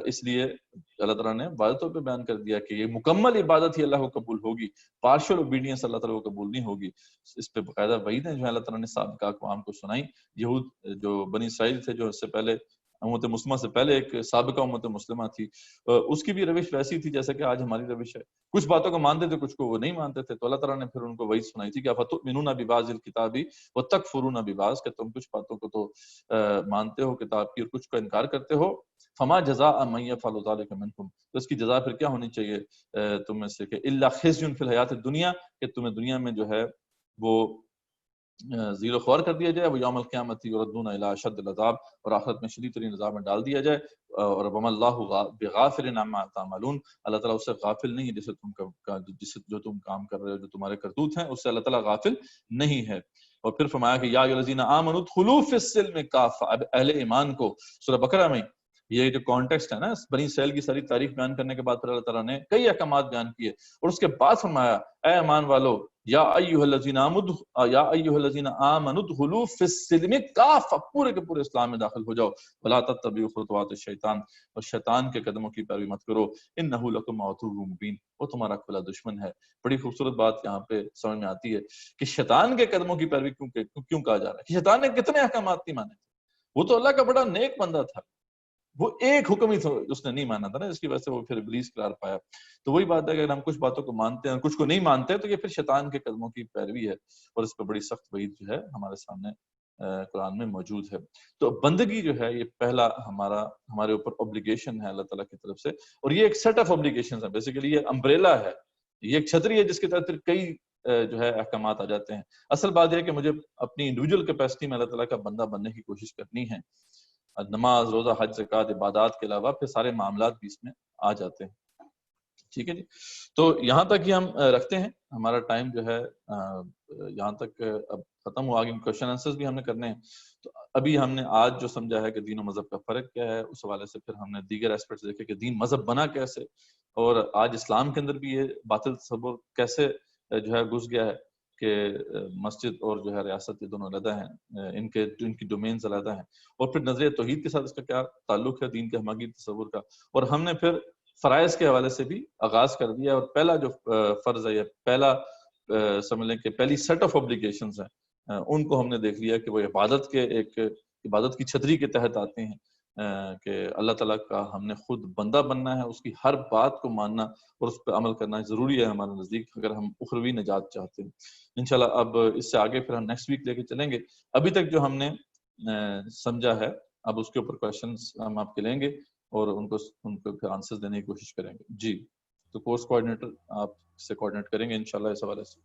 اس لیے اللہ تعالیٰ نے عبادتوں پہ بیان کر دیا کہ یہ مکمل عبادت ہی اللہ کو قبول ہوگی, پارشل اوبیڈینس اللہ تعالیٰ کو قبول نہیں ہوگی. اس پہ باقاعدہ وعیدیں جو ہے اللہ تعالیٰ نے سابقہ اقوام کو سنائی. یہود جو بنی اسرائیل تھے, جو اس سے پہلے امت مسلمہ سے پہلے ایک سابقہ امت مسلمہ تھی, اس کی بھی روش ویسی تھی جیسے کہ آج ہماری روش ہے. کچھ باتوں کو مانتے تھے, کچھ کو وہ نہیں مانتے تھے. تو اللہ تعالیٰ نے پھر ان کو وعید سنائی تھی کہ افتؤمنون ببعض الکتاب وتکفرون ببعض, کہ تم کچھ باتوں کو تو مانتے ہو کتاب کی اور کچھ کا انکار کرتے ہو. فما جزاء من یفعل ذلک منکم, تو اس کی جزا پھر کیا ہونی چاہیے تم میں سے, کہ الا خزی فی الحیات الدنیا, کہ تمہیں دنیا میں جو ہے وہ زیرو خوار کر دیا جائے, وہ یوم القیامت یردون الی اشد العذاب, اور آخرت میں شدید ترین عذاب میں ڈال دیا جائے. اور وما اللہ بغافل عما تعملون, اللہ تعالیٰ اس سے غافل نہیں ہے جسے جو تم کام کر رہے ہو, جو تمہارے کرتوت ہیں اس سے اللہ تعالیٰ غافل نہیں ہے. اور پھر فرمایا کہ یا ایھا الذین آمنوا ادخلوا فی السلم کافہ, اب اہل ایمان کو سورہ بقرہ میں یہ جو کانٹیکسٹ ہے نا بنی اسرائیل کی ساری تاریخ بیان کرنے کے بعد پھر اللہ تعالیٰ نے کئی احکامات بیان کیے, اور اس کے بعد فرمایا اے ایمان والو یا ایھا الذین آمنوا ادخلوا فی السلم کافہ, پورے کے پورے اسلام میں داخل ہو جاؤ. ولا تتبعوا خطوات الشیطان, اور شیطان کے قدموں کی پیروی مت کرو. انہ لکم عدو مبین, وہ تمہارا کھلا دشمن ہے. بڑی خوبصورت بات یہاں پہ سمجھ میں آتی ہے کہ شیطان کے قدموں کی پیروی کیوں کہا جا رہا ہے. کہ شیطان نے کتنے احکامات نہیں مانے, وہ تو اللہ کا بڑا نیک بندہ تھا, وہ ایک حکم ہی اس نے نہیں مانا تھا نا, جس کی وجہ سے وہ پھر ابلیس قرار پایا. تو وہی بات ہے کہ اگر ہم کچھ باتوں کو مانتے ہیں اور کچھ کو نہیں مانتے تو یہ پھر شیطان کے قدموں کی پیروی ہے, اور اس پہ بڑی سخت وعید جو ہے ہمارے سامنے قرآن میں موجود ہے. تو بندگی جو ہے یہ پہلا ہمارے اوپر اوبلیگیشن ہے اللہ تعالیٰ کی طرف سے, اور یہ ایک سیٹ آف اوبلیگیشنز ہے. بیسیکلی یہ امبریلا ہے, یہ ایک چھتری ہے جس کے تحت کئی جو ہے احکامات آ جاتے ہیں. اصل بات یہ ہے کہ مجھے اپنی انڈیویجول کیپیسٹی میں اللہ تعالیٰ کا بندہ بننے کی کوشش کرنی ہے. نماز, روزہ, حج, زکوٰۃ, عبادات کے علاوہ پھر سارے معاملات بھی اس میں آ جاتے ہیں. ٹھیک ہے جی, تو یہاں تک ہی ہم رکھتے ہیں. ہمارا ٹائم جو ہے یہاں تک اب ختم ہوا. آگے کوشچن آنسرز بھی ہم نے کرنے ہیں. تو ابھی ہم نے آج جو سمجھا ہے کہ دین و مذہب کا فرق کیا ہے, اس حوالے سے پھر ہم نے دیگر ایسپیکٹس دیکھے کہ دین مذہب بنا کیسے, اور آج اسلام کے اندر بھی یہ باطل تصور کیسے جو ہے گھس گیا ہے کہ مسجد اور جو ہے ریاست یہ دونوں علیحدہ ہیں, ان کی ڈومینز علیحدہ ہیں. اور پھر نظریہ توحید کے ساتھ اس کا کیا تعلق ہے دین کے ہماگی تصور کا. اور ہم نے پھر فرائض کے حوالے سے بھی آغاز کر دیا, اور پہلا جو فرض ہے, یا پہلا سمجھ لیں کہ پہلی سیٹ آف اوبلیگیشنز ہیں, ان کو ہم نے دیکھ لیا کہ وہ عبادت کی چھتری کے تحت آتے ہیں. کہ اللہ تعالیٰ کا ہم نے خود بندہ بننا ہے، اس کی ہر بات کو ماننا اور اس پہ عمل کرنا ضروری ہے ہمارے نزدیک، اگر ہم اخروی نجات چاہتے ہیں انشاءاللہ۔ اب اس سے آگے پھر ہم نیکسٹ ویک لے کے چلیں گے۔ ابھی تک جو ہم نے سمجھا ہے اب اس کے اوپر کویشچنس ہم آپ کے لیں گے اور ان کو پھر آنسر دینے کی کوشش کریں گے۔ جی، تو کورس کوآرڈینیٹر آپ سے کوآرڈینیٹ کریں گے انشاءاللہ اس حوالے سے۔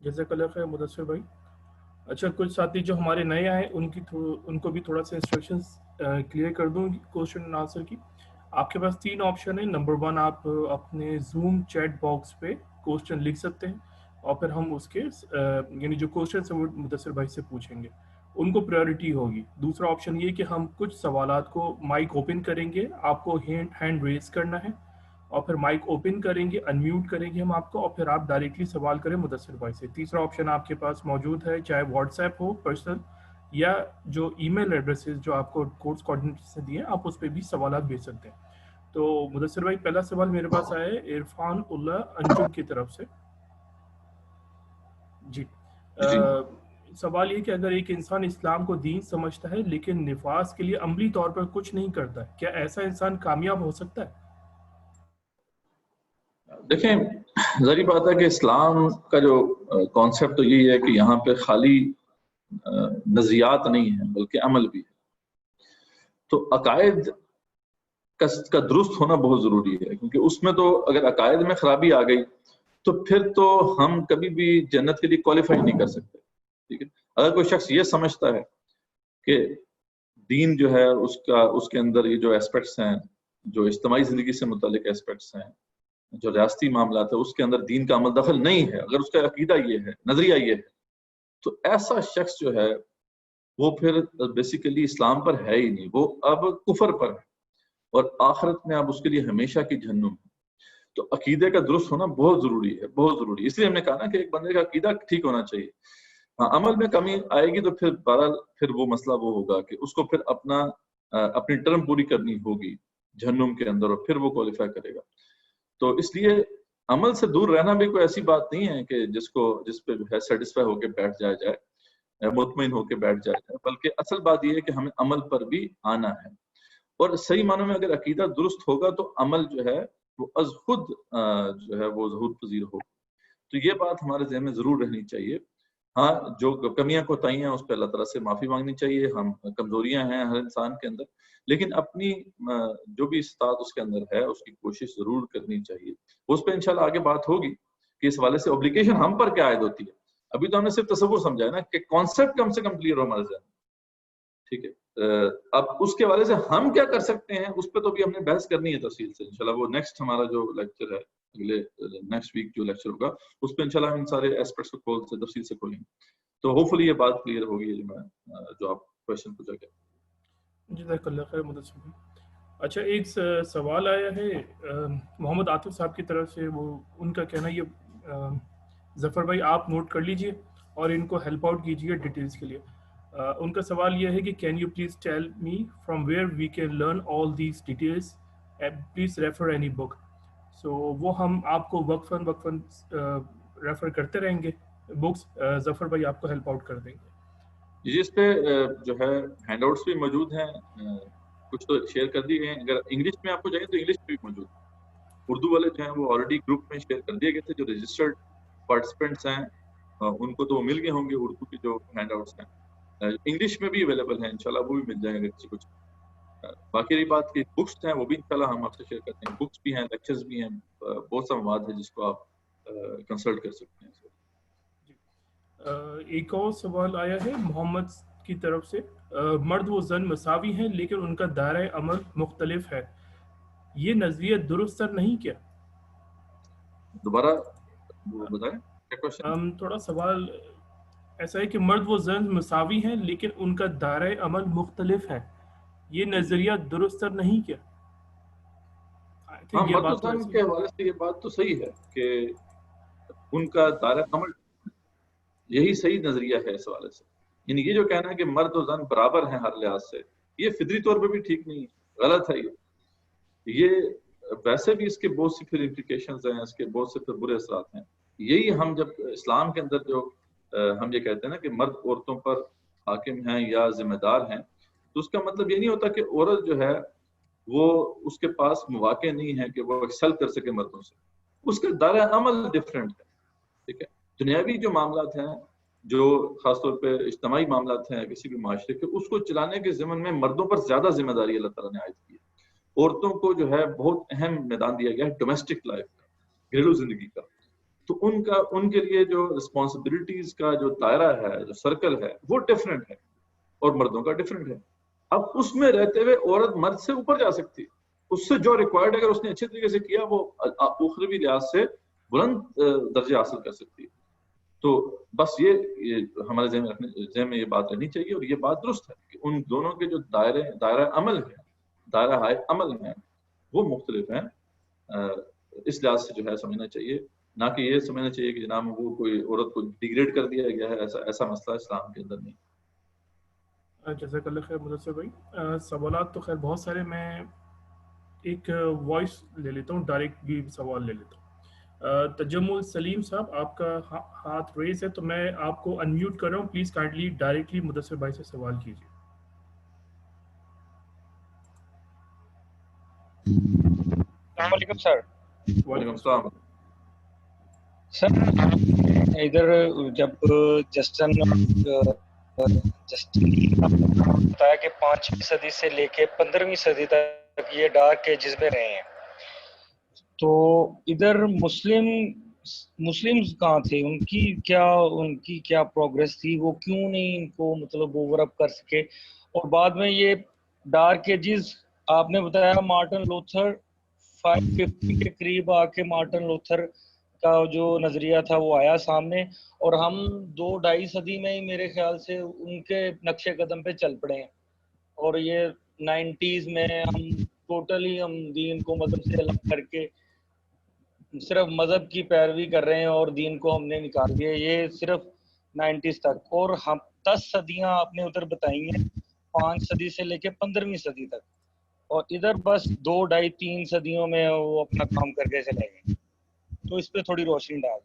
جزاک اللہ خیر مدثر بھائی۔ اچھا، کچھ ساتھی جو ہمارے نئے آئے ان کو بھی تھوڑا سا انسٹرکشنز کلیئر کر دوں کوشچن اینڈ آنسر کی۔ آپ کے پاس 3 آپشن ہیں۔ نمبر 1، آپ اپنے زوم چیٹ باکس پہ کوشچن لکھ سکتے ہیں اور پھر ہم اس کے یعنی جو کوشچنس ہیں وہ مدثر بھائی سے پوچھیں گے، ان کو پریورٹی ہوگی۔ دوسرا آپشن یہ کہ ہم کچھ سوالات کو مائک اوپن کریں گے، آپ کو ہینڈ ریز کرنا ہے اور پھر مائک اوپن کریں گے، انمیوٹ کریں گے ہم آپ کو، اور پھر آپ ڈائریکٹلی سوال کریں مدثر بھائی سے۔ تیسرا آپشن آپ کے پاس موجود ہے، چاہے واٹس ایپ ہو پرسنل یا جو ای میل ایڈریسز جو آپ کو کورس کوآرڈینیٹر سے دیے آپ اس پہ بھی سوالات بھیج سکتے ہیں۔ تو مدثر بھائی، پہلا سوال میرے پاس آیا ہے عرفان اللہ انجم کی طرف سے۔ جی، سوال یہ کہ اگر ایک انسان اسلام کو دین سمجھتا ہے لیکن نفاذ کے لیے عملی طور پر کچھ نہیں کرتا ہے، کیا ایسا انسان کامیاب ہو سکتا ہے؟ دیکھیں، ظاہری بات ہے کہ اسلام کا جو کانسیپٹ تو یہی ہے کہ یہاں پہ خالی نظریات نہیں ہیں بلکہ عمل بھی ہے۔ تو عقائد کا درست ہونا بہت ضروری ہے، کیونکہ اس میں تو اگر عقائد میں خرابی آ گئی تو پھر تو ہم کبھی بھی جنت کے لیے کوالیفائی نہیں کر سکتے، ٹھیک ہے۔ اگر کوئی شخص یہ سمجھتا ہے کہ دین جو ہے اس کے اندر یہ جو ایسپیکٹس ہیں، جو اجتماعی زندگی سے متعلق ایسپیکٹس ہیں، جو ریاستی معاملات ہے، اس کے اندر دین کا عمل دخل نہیں ہے، اگر اس کا عقیدہ یہ ہے، نظریہ یہ ہے، تو ایسا شخص جو ہے وہ پھر بیسیکلی اسلام پر ہے ہی نہیں، وہ اب کفر پر ہے اور آخرت میں اب اس کے لیے ہمیشہ کی جہنم ہے۔ تو عقیدے کا درست ہونا بہت ضروری ہے، بہت ضروری ہے۔ اس لیے ہم نے کہا نا کہ ایک بندے کا عقیدہ ٹھیک ہونا چاہیے۔ ہاں، عمل میں کمی آئے گی تو پھر بہرحال پھر وہ مسئلہ وہ ہوگا کہ اس کو پھر اپنی ٹرم پوری کرنی ہوگی جہنم کے اندر اور پھر وہ کوالیفائی کرے گا۔ تو اس لیے عمل سے دور رہنا بھی کوئی ایسی بات نہیں ہے کہ جس پہ ہے سیٹسفائی ہو کے بیٹھ جائے، مطمئن ہو کے بیٹھ جائے، بلکہ اصل بات یہ ہے کہ ہمیں عمل پر بھی آنا ہے۔ اور صحیح معنوں میں اگر عقیدہ درست ہوگا تو عمل جو ہے وہ از خود جو ہے وہ ظہور پذیر ہوگا۔ تو یہ بات ہمارے ذہن میں ضرور رہنی چاہیے۔ ہاں، جو کمیاں کوتاہیاں ہیں اس پہ اللہ تعالیٰ سے معافی مانگنی چاہیے، ہم کمزوریاں ہیں ہر انسان کے اندر، لیکن اپنی جو بھی استطاعت اس کے اندر ہے اس کی کوشش ضرور کرنی چاہیے۔ اس پہ انشاءاللہ آگے بات ہوگی کہ اس حوالے سے اوبلیگیشن ہم پر کیا عائد ہوتی ہے۔ ابھی تو ہم نے صرف تصور سمجھا ہے نا کہ کانسیپٹ کم سے کم کلیئر ہو ہمارے ذہن، ٹھیک ہے۔ اب اس کے حوالے سے ہم کیا کر سکتے ہیں اس پہ تو بھی ہم نے بحث کرنی ہے تفصیل سے انشاءاللہ۔ وہ نیکسٹ ہمارا جو لیکچر ہے، اگلے نیکسٹ ویک جو لیکچر ہوگا اس پہ انشاءاللہ ہم ان سارے ایسپیکٹس کو تفصیل سے کھولیں گے۔ تو ہوپ فلی یہ بات کلیئر ہوگی جو آپ کویشچن پوچھا گیا۔ جزاک اللہ خیر مدثر بھائی۔ اچھا، ایک سوال آیا ہے محمد عاطف صاحب کی طرف سے، وہ ان کا کہنا یہ ظفر بھائی آپ نوٹ کر لیجئے اور ان کو ہیلپ آؤٹ کیجیے ڈیٹیلز کے لیے۔ ان کا سوال یہ ہے کہ can you please tell me from where we can learn all these details, please refer any book. سو وہ ہم آپ کو وقفاً ریفر کرتے رہیں گے بکس، ظفر بھائی آپ کو ہیلپ آؤٹ کر دیں گے۔ جی، اس پہ جو ہے ہینڈ آؤٹس بھی موجود ہیں، کچھ تو شیئر کر دی گئے ہیں۔ اگر انگلش میں آپ کو چاہیے تو انگلش میں بھی موجود ہیں، اردو والے جو ہیں وہ آلریڈی گروپ میں شیئر کر دیے گئے تھے۔ جو رجسٹرڈ پارٹیسپینٹس ہیں ان کو تو وہ مل گئے ہوں گے اردو کے جو ہینڈ آؤٹس ہیں۔ انگلش میں بھی اویلیبل ہیں انشاءاللہ، وہ بھی مل جائیں گے کسی کچھ۔ باقی رہی بات کہ بکس ہیں وہ بھی انشاءاللہ ہم آپ سے شیئر کرتے ہیں، بکس بھی ہیں، لیکچرز بھی ہیں، بہت سا مواد ہے جس کو آپ کنسلٹ کر سکتے ہیں۔ ایک اور سوال آیا ہے محمد کی طرف سے، مرد و زن مساوی ہیں لیکن ان کا دائرۂ عمل مختلف ہے، یہ نظریہ درست سر نہیں کیا؟ دوبارہ بتائیں کیا کوشچن؟ تھوڑا سوال ایسا ہے کہ مرد و زن مساوی ہیں لیکن ان کا دائرۂ عمل مختلف ہے، یہ نظریہ درست سر نہیں کیا؟ ہاں، مرد و زن کے حوالے سے یہ بات تو صحیح ہے کہ ان کا دائرۂ عمل یہی صحیح نظریہ ہے اس حوالے سے۔ یعنی یہ جو کہنا ہے کہ مرد و زن برابر ہیں ہر لحاظ سے، یہ فطری طور پہ بھی ٹھیک نہیں ہے، غلط ہے۔ یہ ویسے بھی اس کے بہت سی پھر امپلیکیشنز ہیں، اس کے بہت سے پھر برے اثرات ہیں۔ یہی ہم جب اسلام کے اندر جو ہم یہ کہتے ہیں نا کہ مرد عورتوں پر حاکم ہیں یا ذمہ دار ہیں، تو اس کا مطلب یہ نہیں ہوتا کہ عورت جو ہے وہ اس کے پاس مواقع نہیں ہے کہ وہ ایکسل کر سکے مردوں سے. اس کا دائرہ عمل ڈفرینٹ ہے. ٹھیک ہے, دنیاوی جو معاملات ہیں, جو خاص طور پہ اجتماعی معاملات ہیں کسی بھی معاشرے کے, اس کو چلانے کے ضمن میں مردوں پر زیادہ ذمہ داری اللہ تعالیٰ نے عائد کی ہے. عورتوں کو جو ہے بہت اہم میدان دیا گیا ہے ڈومیسٹک لائف کا, گھریلو زندگی کا. تو ان کے لیے جو رسپانسبلٹیز کا جو دائرہ ہے, جو سرکل ہے, وہ ڈفرینٹ ہے اور مردوں کا ڈفرینٹ ہے. اب اس میں رہتے ہوئے عورت مرد سے اوپر جا سکتی, اس سے جو ریکوائرڈ اگر اس نے اچھے طریقے سے کیا وہ اخروی لحاظ سے بلند درجے حاصل کر سکتی ہے. تو بس یہ ہمارے ذہن میں یہ بات رہنی چاہیے, اور یہ بات درست ہے کہ ان دونوں کے جو دائرہ عمل ہے, دائرہ عمل ہیں, وہ مختلف ہیں. اس لحاظ سے جو ہے سمجھنا چاہیے, نہ کہ یہ سمجھنا چاہیے کہ جناب وہ کوئی عورت کو ڈیگریڈ کر دیا گیا ہے. ایسا مسئلہ اسلام کے اندر نہیں. جزاک اللہ خیر مدثر بھائی. سوالات تو خیر بہت سارے, میں ایک وائس لے لیتا ہوں, ڈائریکٹ بھی سوال لے لیتا ہوں. تجمل سلیم صاحب, آپ کا ہاتھ ریز ہے تو میں آپ کو انمیوٹ کر رہا ہوں, پلیز کائنڈلی ڈائریکٹلی مدثر بھائی سے سوال کیجیے. السلام علیکم سر. وعلیکم السلام. سر ادھر جب جسٹن بتایا کہ 5ویں صدی سے لے کے 15ویں صدی تک یہ ڈارک ایجز میں رہے ہیں, تو ادھر مسلمز کہاں تھے, ان کی کیا پروگریس تھی, وہ کیوں نہیں ان کو مطلب اوور اپ کر سکے. اور بعد میں یہ ڈارک ایجز آپ نے بتایا مارٹن لوتھر 550 کے قریب آ کے مارٹن لوتھر کا جو نظریہ تھا وہ آیا سامنے, اور ہم 2-2.5 صدی میں ہی میرے خیال سے ان کے نقش قدم پہ چل پڑے ہیں. اور یہ 90s میں ہم ٹوٹلی ہم دین کو مذہب سے الگ کر کے صرف مذہب کی پیروی کر رہے ہیں اور دین کو ہم نے نکال دیا. یہ صرف 90s تک, اور ہم 10 صدیاں آپ نے ادھر بتائی ہیں, 5 صدی سے لے کے 15ویں صدی تک, اور ادھر بس 2-2.5-3 صدیوں میں وہ اپنا کام کر کے چلے گئے. تو اس پہ تھوڑی روشنی ڈال.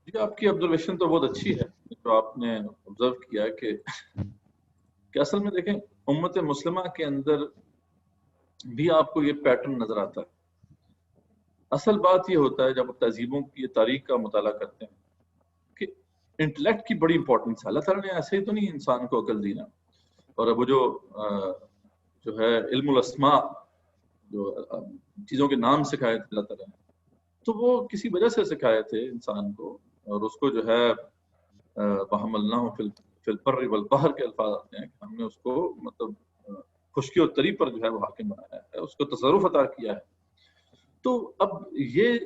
جی آپ کی آبزرویشن تو بہت اچھی ہے, جو آپ نے آبزرو کیا کہ اصل میں دیکھیں امت مسلمہ کے اندر بھی آپ کو یہ پیٹرن نظر آتا ہے. اصل بات یہ ہوتا ہے جب آپ تہذیبوں کی تاریخ کا مطالعہ کرتے ہیں کہ انٹلیکٹ کی بڑی امپورٹنس ہے. اللہ تعالیٰ نے ایسے ہی تو نہیں انسان کو عقل دی نا, اور وہ جو ہے علم الاسماء, جو چیزوں کے نام سکھائے تھے اللہ تعالیٰ نے, تو وہ کسی وجہ سے سکھائے تھے انسان کو, اور اس کو جو ہے وَحَمَلْنَاهُ فِي الْبَرِّ وَالْبَحْرِ کے الفاظ آتے ہیں کہ ہم نے اس کو مطلب خشکی اور تری پر جو ہے وہ حاکم بنایا ہے, اس کو تصرف عطا کیا ہے. تو اب یہ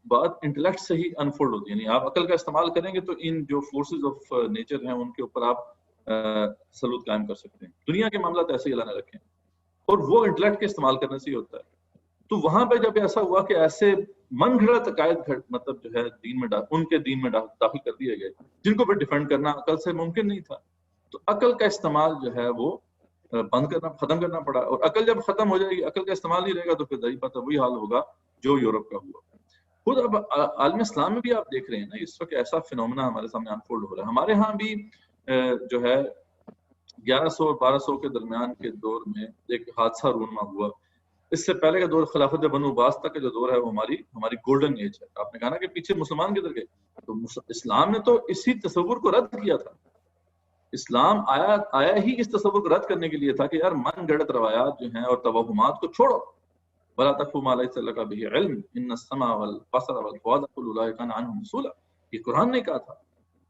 بات انٹلیکٹ سے ہی انفولڈ ہوتی ہے, یعنی آپ عقل کا استعمال کریں گے تو ان جو فورسز آف نیچر ہیں ان کے اوپر آپ سلوط قائم کر سکتے ہیں. دنیا کے معاملات ایسے ہی اللہ نے رکھے ہیں, اور وہ انٹلیکٹ کے استعمال کرنے سے ہی ہوتا ہے. تو وہاں پہ جب ایسا ہوا کہ ایسے من گھڑت عقائد مطلب جو ہے دین میں ان کے دین میں داخل کر دیے گئے جن کو پھر ڈیفینڈ کرنا عقل سے ممکن نہیں تھا, تو عقل کا استعمال جو ہے وہ ختم کرنا پڑا. اور عقل جب ختم ہو جائے گی, عقل کا استعمال نہیں رہے گا, تو پھر ظاہر بات ہے وہی حال ہوگا جو یورپ کا ہوا. خود اب عالم اسلام میں بھی آپ دیکھ رہے ہیں نا اس وقت ایسا فینومنا ہمارے سامنے انفولڈ ہو رہا ہے. ہمارے ہاں بھی جو ہے 1100 اور 1200 کے درمیان کے دور میں ایک حادثہ رونما ہوا. اس سے پہلے کا دور خلافت بنو عباس تک کا جو دور ہے وہ ہماری گولڈن ایج ہے. آپ نے کہا نا کہ پیچھے مسلمان کدھر گئے, تو اسلام نے تو اسی تصور کو رد کیا تھا. اسلام آیا ہی اس تصور کو رد کرنے کے لیے تھا کہ یار من گڑت روایات جو ہیں اور توہمات کو چھوڑو. وَلَا تَقْفُ مَا لَيْسَ لَكَ بِهِ عِلْمٌ إِنَّ السَّمْعَ وَالْبَصَرَ وَالْفُؤَادَ كُلُّ أُولَٰئِكَ كَانَ عَنْهُ مَسْئُولًا. یہ قرآن نے کہا تھا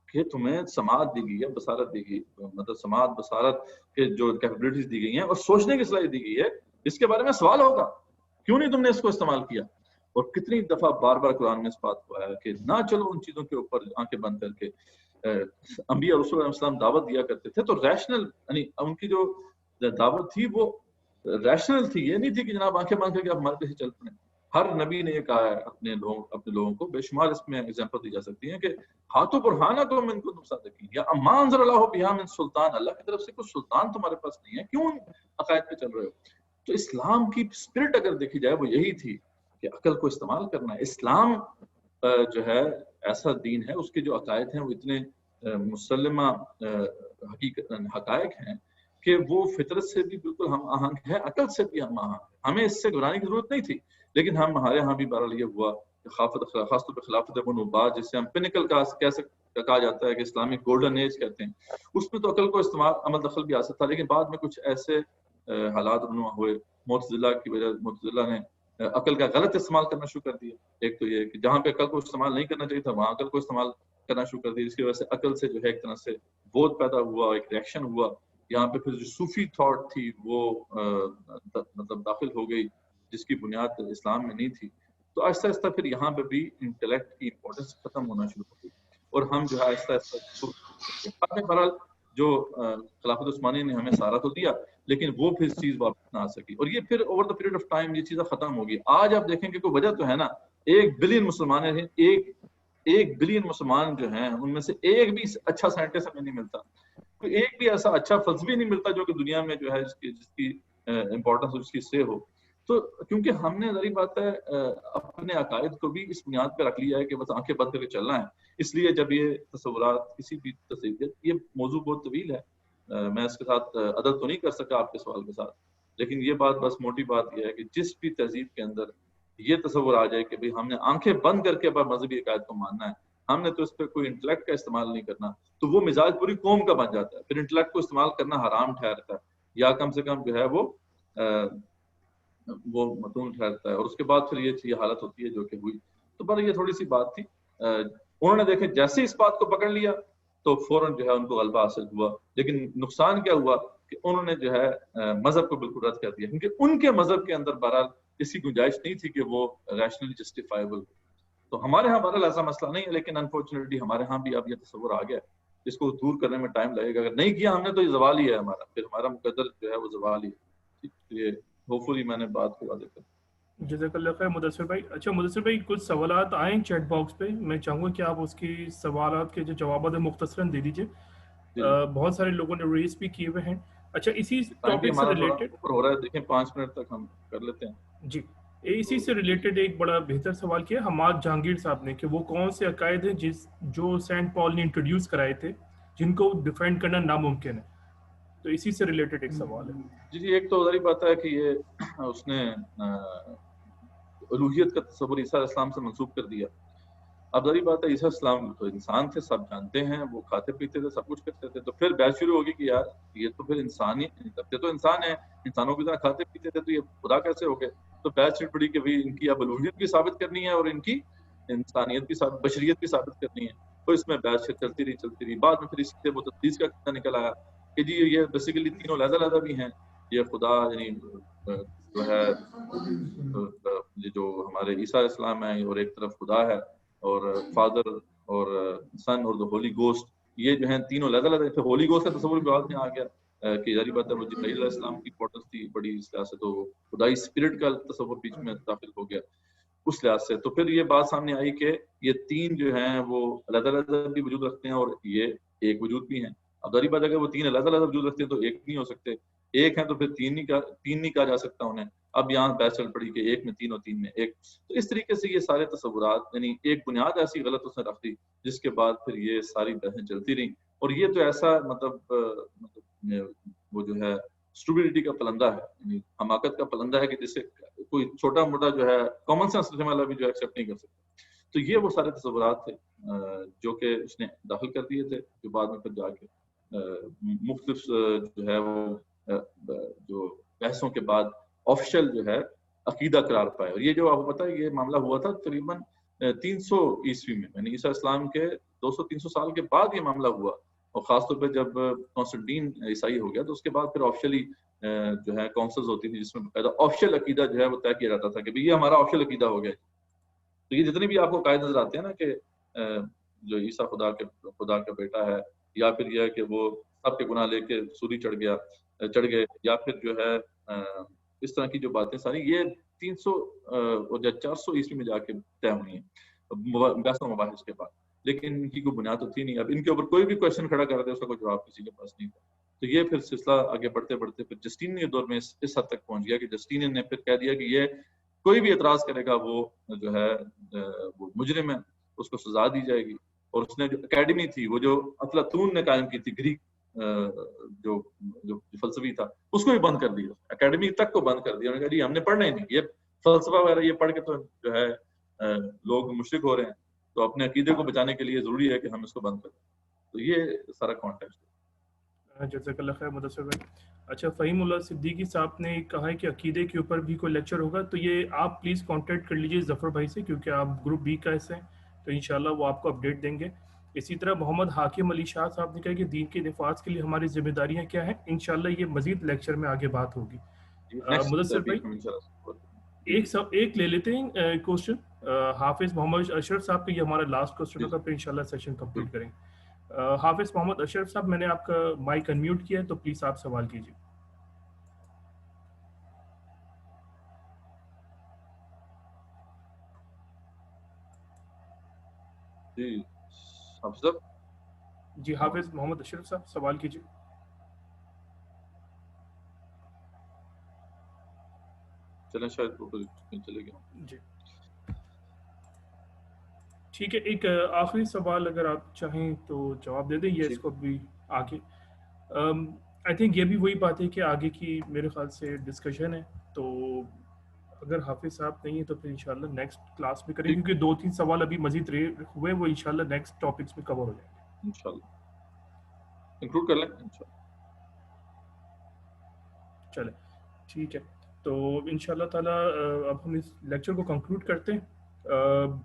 کہ تمہیں سماعت دی گئی ہے, بصارت دی گئی, مطلب سماعت بصارت کے جو کیپیبلٹیز دی گئی ہیں اور سوچنے کی صلاحیت دی گئی ہے, اس کے بارے میں سوال ہوگا کیوں نہیں تم نے اس کو استعمال کیا. اور کتنی دفعہ بار بار قرآن میں اس بات کو آیا کہ نہ چلو ان چیزوں کے اوپر آنکھیں بند کر کے. انبیاء رسول علیہ السلام دعوت دیا کرتے تھے تو ریشنل, یعنی ان کی جو دعوت تھی وہ ریشنل تھی, یہ نہیں تھی کہ جناب آنکھیں بند کر کے آپ ہمارے پیچھے چل پڑیں. ہر نبی نے یہ کہا ہے اپنے لوگوں کو, بے شمار اس میں ایگزامپل دی جا سکتی ہیں کہ ہاتھوں برہانہ تو من کو صادقین یا اما انزل اللہ بہا من سلطان, اللہ کی طرف سے کوئی سلطان تمہارے پاس نہیں ہے, کیوں عقائد پہ چل رہے ہو. تو اسلام کی اسپرٹ اگر دیکھی جائے وہ یہی تھی کہ عقل کو استعمال کرنا ہے. اسلام جو ہے ایسا دین ہے, اس کے جو عقائد ہیں وہ اتنے مسلمہ حقائق ہیں کہ وہ فطرت سے بھی بالکل ہم آہنگ ہے, عقل سے بھی ہم آہنگ ہے, ہمیں اس سے گھبرانے کی ضرورت نہیں تھی. لیکن ہمارے ہاں بھی بہرحال یہ ہوا کہ خاص طور پہ خلافت ابن عباس, جسے ہم پینیکل کہا جاتا ہے کہ اسلامک گولڈن ایج کہتے ہیں, اس میں تو عقل کو استعمال عمل دخل بھی آ سکتا, لیکن بعد میں کچھ ایسے حالات رونما ہوئے معتزلہ کی وجہ, معتزلہ نے عقل کا غلط استعمال کرنا شروع کر دیا. ایک تو یہ کہ جہاں پہ عقل کو استعمال نہیں کرنا چاہیے تھا وہاں عقل کو استعمال کرنا شروع کر دیا, جس کی وجہ سے عقل سے جو ہے ایک طرح سے بودھ پیدا ہوا, ایک ریئیکشن ہوا. یہاں پہ پھر جو صوفی تھاٹ تھی وہ مطلب داخل ہو گئی, جس کی بنیاد اسلام میں نہیں تھی. تو آہستہ آہستہ پھر یہاں پہ بھی انٹلیکٹ کی امپورٹنس ختم ہونا شروع ہو گئی, اور ہم جو ہے آہستہ آہستہ بہرحال جو خلافت عثمانی نے ہمیں سہارا تو دیا, لیکن وہ پھر چیز واپس نہ آ سکی, اور یہ پھر over the period of time یہ چیزیں ختم ہوگی. آج آپ دیکھیں کہ کوئی وجہ تو ہے نا, 1 بلین مسلمان ہیں, 1 بلین مسلمان جو ہیں ان میں سے ایک بھی اچھا سائنٹسٹ ہمیں نہیں ملتا, کوئی ایک بھی ایسا اچھا فلسفی نہیں ملتا جو کہ دنیا میں جو ہے جس کی امپورٹنس اس کی سے ہو. تو کیونکہ ہم نے ظاہر بات ہے اپنے عقائد کو بھی اس بنیاد پہ رکھ لیا ہے کہ بس آنکھیں بند کر کے چلنا ہے. اس لیے جب یہ تصورات کسی بھی تصور, یہ موضوع بہت طویل ہے, میں اس کے ساتھ عدد تو نہیں کر سکا آپ کے سوال کے ساتھ, لیکن یہ بات بس موٹی بات یہ ہے کہ جس بھی تہذیب کے اندر یہ تصور آ جائے کہ بھئی ہم نے آنکھیں بند کر کے مذہبی عقائد کو ماننا ہے, ہم نے تو اس پہ کوئی انٹلیکٹ کا استعمال نہیں کرنا, تو وہ مزاج پوری قوم کا بن جاتا ہے. پھر انٹلیکٹ کو استعمال کرنا حرام ٹھہرتا ہے, یا کم سے کم جو ہے وہ مطلوب ٹھہرتا ہے, اور اس کے بعد پھر یہ حالت ہوتی ہے جو کہ ہوئی. تو بس یہ تھوڑی سی بات تھی. انہوں نے دیکھیں جیسے اس بات کو پکڑ لیا تو فوراً جو ہے ان کو غلبہ حاصل ہوا, لیکن نقصان کیا ہوا کہ انہوں نے جو ہے مذہب کو بالکل رد کر دیا, کیونکہ ان کے مذہب کے اندر بہرحال اس کی گنجائش نہیں تھی کہ وہ ریشنلی جسٹیفائبل. تو ہمارے ہاں بہرحال ایسا مسئلہ نہیں ہے, لیکن انفارچونیٹلی ہمارے ہاں بھی اب یہ تصور آ گیا, اس کو دور کرنے میں ٹائم لگے گا. اگر نہیں کیا ہم نے تو یہ زوال ہی ہے ہمارا, پھر ہمارا مقدر جو ہے وہ زوال ہی ہے. یہ ہوپفلی میں نے بات کو واضح کر. جزاک اللہ خیر مدثر بھائی. اچھا مدثر بھائی, کچھ سوالات آئے ہیں چیٹ باکس پہ, میں چاہوں گا کہ آپ اس کی سوالات کے جو جوابات ہیں مختصراً دے دیجیے. بہت سارے لوگوں نے ریز بھی کیے ہوئے ہیں. اچھا اسی ٹاپک سے ریلیٹڈ ہو رہا ہے, دیکھیں 5 منٹ تک ہم کر لیتے ہیں. جی, اسی سے ریلیٹڈ ایک بڑا بہتر سوال کیا حماد جہانگیر صاحب نے کہ وہ کون سے عقائد ہیں جو سینٹ پال نے انٹروڈیوس کرائے تھے جن کو ڈیفینڈ کرنا ناممکن ہے. تو اسی سے ریلیٹڈ ایک سوال ہے. جی ایک تو ظاہری بات ہے کہ یہ اس نے الوہیت کا تصور عیسیٰ علیہ السلام سے منسوب کر دیا. اب ظاہری بات ہے عیسیٰ علیہ السلام تو انسان تھے, سب جانتے ہیں, وہ کھاتے پیتے تھے, سب کچھ کرتے تھے. تو پھر بحث شروع ہوگی کہ یار یہ تو پھر انسانی کرتے تو انسان ہیں, انسانوں کی طرح کھاتے پیتے تھے, تو یہ خدا کیسے ہو گئے؟ تو بحث شروع پڑی کہ بھائی ان کی اب الوہیت بھی ثابت کرنی ہے اور ان کی انسانیت بھی ثابت, بشریت بھی ثابت کرنی ہے. تو اس میں بحث چلتی رہی. بعد میں پھر اس سے وہ تدریس کا قصہ نکل آیا کہ جی یہ بیسیکلی تینوں علیحدہ بھی ہیں. یہ خدا یعنی جو ہے جو ہمارے عیسیٰ علیہ السلام ہیں, اور ایک طرف خدا ہے, اور فادر اور سن اور ہولی گوسٹ, یہ جو ہیں تینوں علیحدہ. پھر ہولی گوسٹ کا تصور بعد میں آ گیا کہ ظاہری بات ہے وہ جبرائیل علیہ السلام کی امپورٹنس تھی بڑی اس لحاظ سے, تو خدائی اسپرٹ کا تصور بیچ میں داخل ہو گیا اس لحاظ سے. تو پھر یہ بات سامنے آئی کہ یہ تین جو ہیں وہ علیحدہ بھی وجود رکھتے ہیں اور یہ ایک وجود بھی ہیں. اب ظاہری بات ہے اگر وہ تین علیحدہ وجود رکھتے ہیں تو ایک نہیں ہو سکتے, ایک ہیں تو پھر تین نہیں کہا جا سکتا انہیں. اب یہاں بحث چل پڑی کہ ایک میں تین اور تین میں ایک. تو اس طریقے سے یہ سارے تصورات یعنی ایک بنیاد ایسی غلط اس نے رکھ دی جس کے بعد پھر یہ ساری بحثیں چلتی رہیں. اور یہ تو ایسا مطلب وہ جو ہے اسٹوبلٹی کا پلندہ ہے, یعنی حماقت کا پلندہ ہے کہ جسے کوئی چھوٹا موٹا جو ہے کامن سینس رکھنے والا بھی جو ایکسیپٹ نہیں کر سکتا. تو یہ وہ سارے تصورات تھے جو کہ اس نے داخل کر دیے تھے, جو بعد میں پھر جا کے مختلف جو ہے وہ جو بحثوں کے بعد آفیشل جو ہے عقیدہ قرار پائے. اور یہ جو آپ کو پتہ ہے یہ معاملہ ہوا تھا تقریباً 300 عیسوی میں, یعنی عیسیٰ اسلام کے 200-300 سال کے بعد یہ معاملہ ہوا. اور خاص طور پہ جب کانسٹنٹین عیسائی ہو گیا تو اس کے بعد پھر آفیشلی جو ہے کونسلز ہوتی تھی جس میں باقاعدہ آفیشیل عقیدہ جو ہے وہ طے کیا جاتا تھا کہ یہ ہمارا آفیشیل عقیدہ ہو گیا. تو یہ جتنے بھی آپ کو قائد نظر آتے ہیں نا کہ جو عیسیٰ خدا کا بیٹا ہے, یا پھر یہ کہ وہ سب کے گناہ لے کے سولی چڑھ گئے, یا پھر جو ہے اس طرح کی جو باتیں ساری یہ 300 اور 400 عیسوی میں جا کے طے ہوئی ہیں بحث و مباحث کے بعد. لیکن ان کی کوئی بنیاد تو تھی نہیں. اب ان کے اوپر کوئی بھی کوشچن کھڑا کر دے اس کا کوئی جواب کسی کے پاس نہیں تھا. تو یہ پھر سلسلہ آگے بڑھتے بڑھتے پھر جسٹین کے دور میں اس حد تک پہنچ گیا کہ جسٹین نے پھر کہہ دیا کہ یہ کوئی بھی اعتراض کرے گا وہ جو ہے وہ مجرم ہے, اس کو سزا دی جائے گی. اور اس نے جو اکیڈمی تھی وہ جو افلاطون نے قائم کی تھی, گریک جو جو فلسفی تھا اس کو بھی بند کر دیا, اکیڈمی تک کو بند کر دیا. انہوں نے کہا جی ہم نے پڑھنا ہی نہیں, یہ فلسفہ وغیرہ یہ پڑھ کے تو جو ہے لوگ مشرک ہو رہے ہیں, تو اپنے عقیدے کو بچانے کے لیے ضروری ہے کہ ہم اس کو بند کریں. تو یہ سارا کانٹیکسٹ ہے. جزاک اللہ خیر مدثر بھائی. اچھا, فہیم اللہ صدیقی صاحب نے کہا ہے کہ عقیدے کے اوپر بھی کوئی لیکچر ہوگا, تو یہ آپ پلیز کانٹیکٹ کر لیجیے ظفر بھائی سے, کیونکہ آپ گروپ بی کا حصہ ہیں, تو انشاءاللہ وہ آپ کو اپڈیٹ دیں گے. اسی طرح محمد حاکم علی شاہ صاحب نے کہا کہ دین کے نفاذ کے لیے ہماری ذمہ داریاں کیا ہیں. انشاءاللہ یہ مزید لیکچر میں آگے بات ہوگی. مدثر بھائی ایک لے لیتے ہیں کوشچن, حافظ محمد اشرف صاحب کا, یہ ہمارا لاسٹ کوشچن ہوگا, پھر انشاءاللہ سیشن کمپلیٹ کریں گے. حافظ محمد اشرف صاحب, میں نے آپ کا مائک انمیوٹ کیا ہے, تو پلیز آپ سوال کیجیے. جی حافظ صاحب. جی حافظ محمد اشرف صاحب سوال کیجیے. چلیں شاید چلے گئے. جی ٹھیک ہے, ایک آخری سوال اگر آپ چاہیں تو جواب دے دیں, یہ اس کو بھی آگے آئی تھنک یہ بھی وہی بات ہے کہ آگے کی میرے خیال سے ڈسکشن ہے, تو اگر حافظ صاحب نہیں ہے تو پھر انشاءاللہ نیکسٹ کلاس میں کریں, کیونکہ 2-3 سوال ابھی مزید ہوئے, وہ انشاءاللہ نیکسٹ ٹاپکس میں کور ہو جائیں گے. انشاءاللہ انکلوڈ کر لیں انشاءاللہ. چلیں ٹھیک ہے, تو انشاءاللہ تعالیٰ اب ہم اس لیکچر کو کنکلوڈ کرتے ہیں.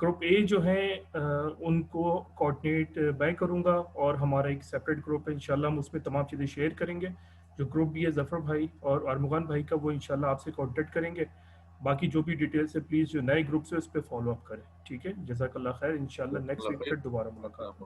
گروپ اے جو ہیں ان کو کوآرڈینیٹ میں کروں گا, اور ہمارا ایک سیپریٹ گروپ ہے, انشاءاللہ ہم اس میں تمام چیزیں شیئر کریں گے. جو گروپ بی ہے ظفر بھائی اور ارمغان بھائی کا, وہ انشاءاللہ آپ سے کانٹیکٹ کریں گے. باقی جو بھی ڈیٹیلس ہے پلیز جو نئے گروپس ہے اس پہ فالو اپ کریں. ٹھیک ہے, جزاک اللہ خیر. انشاءاللہ نیکسٹ ویک پھر دوبارہ ملاقات.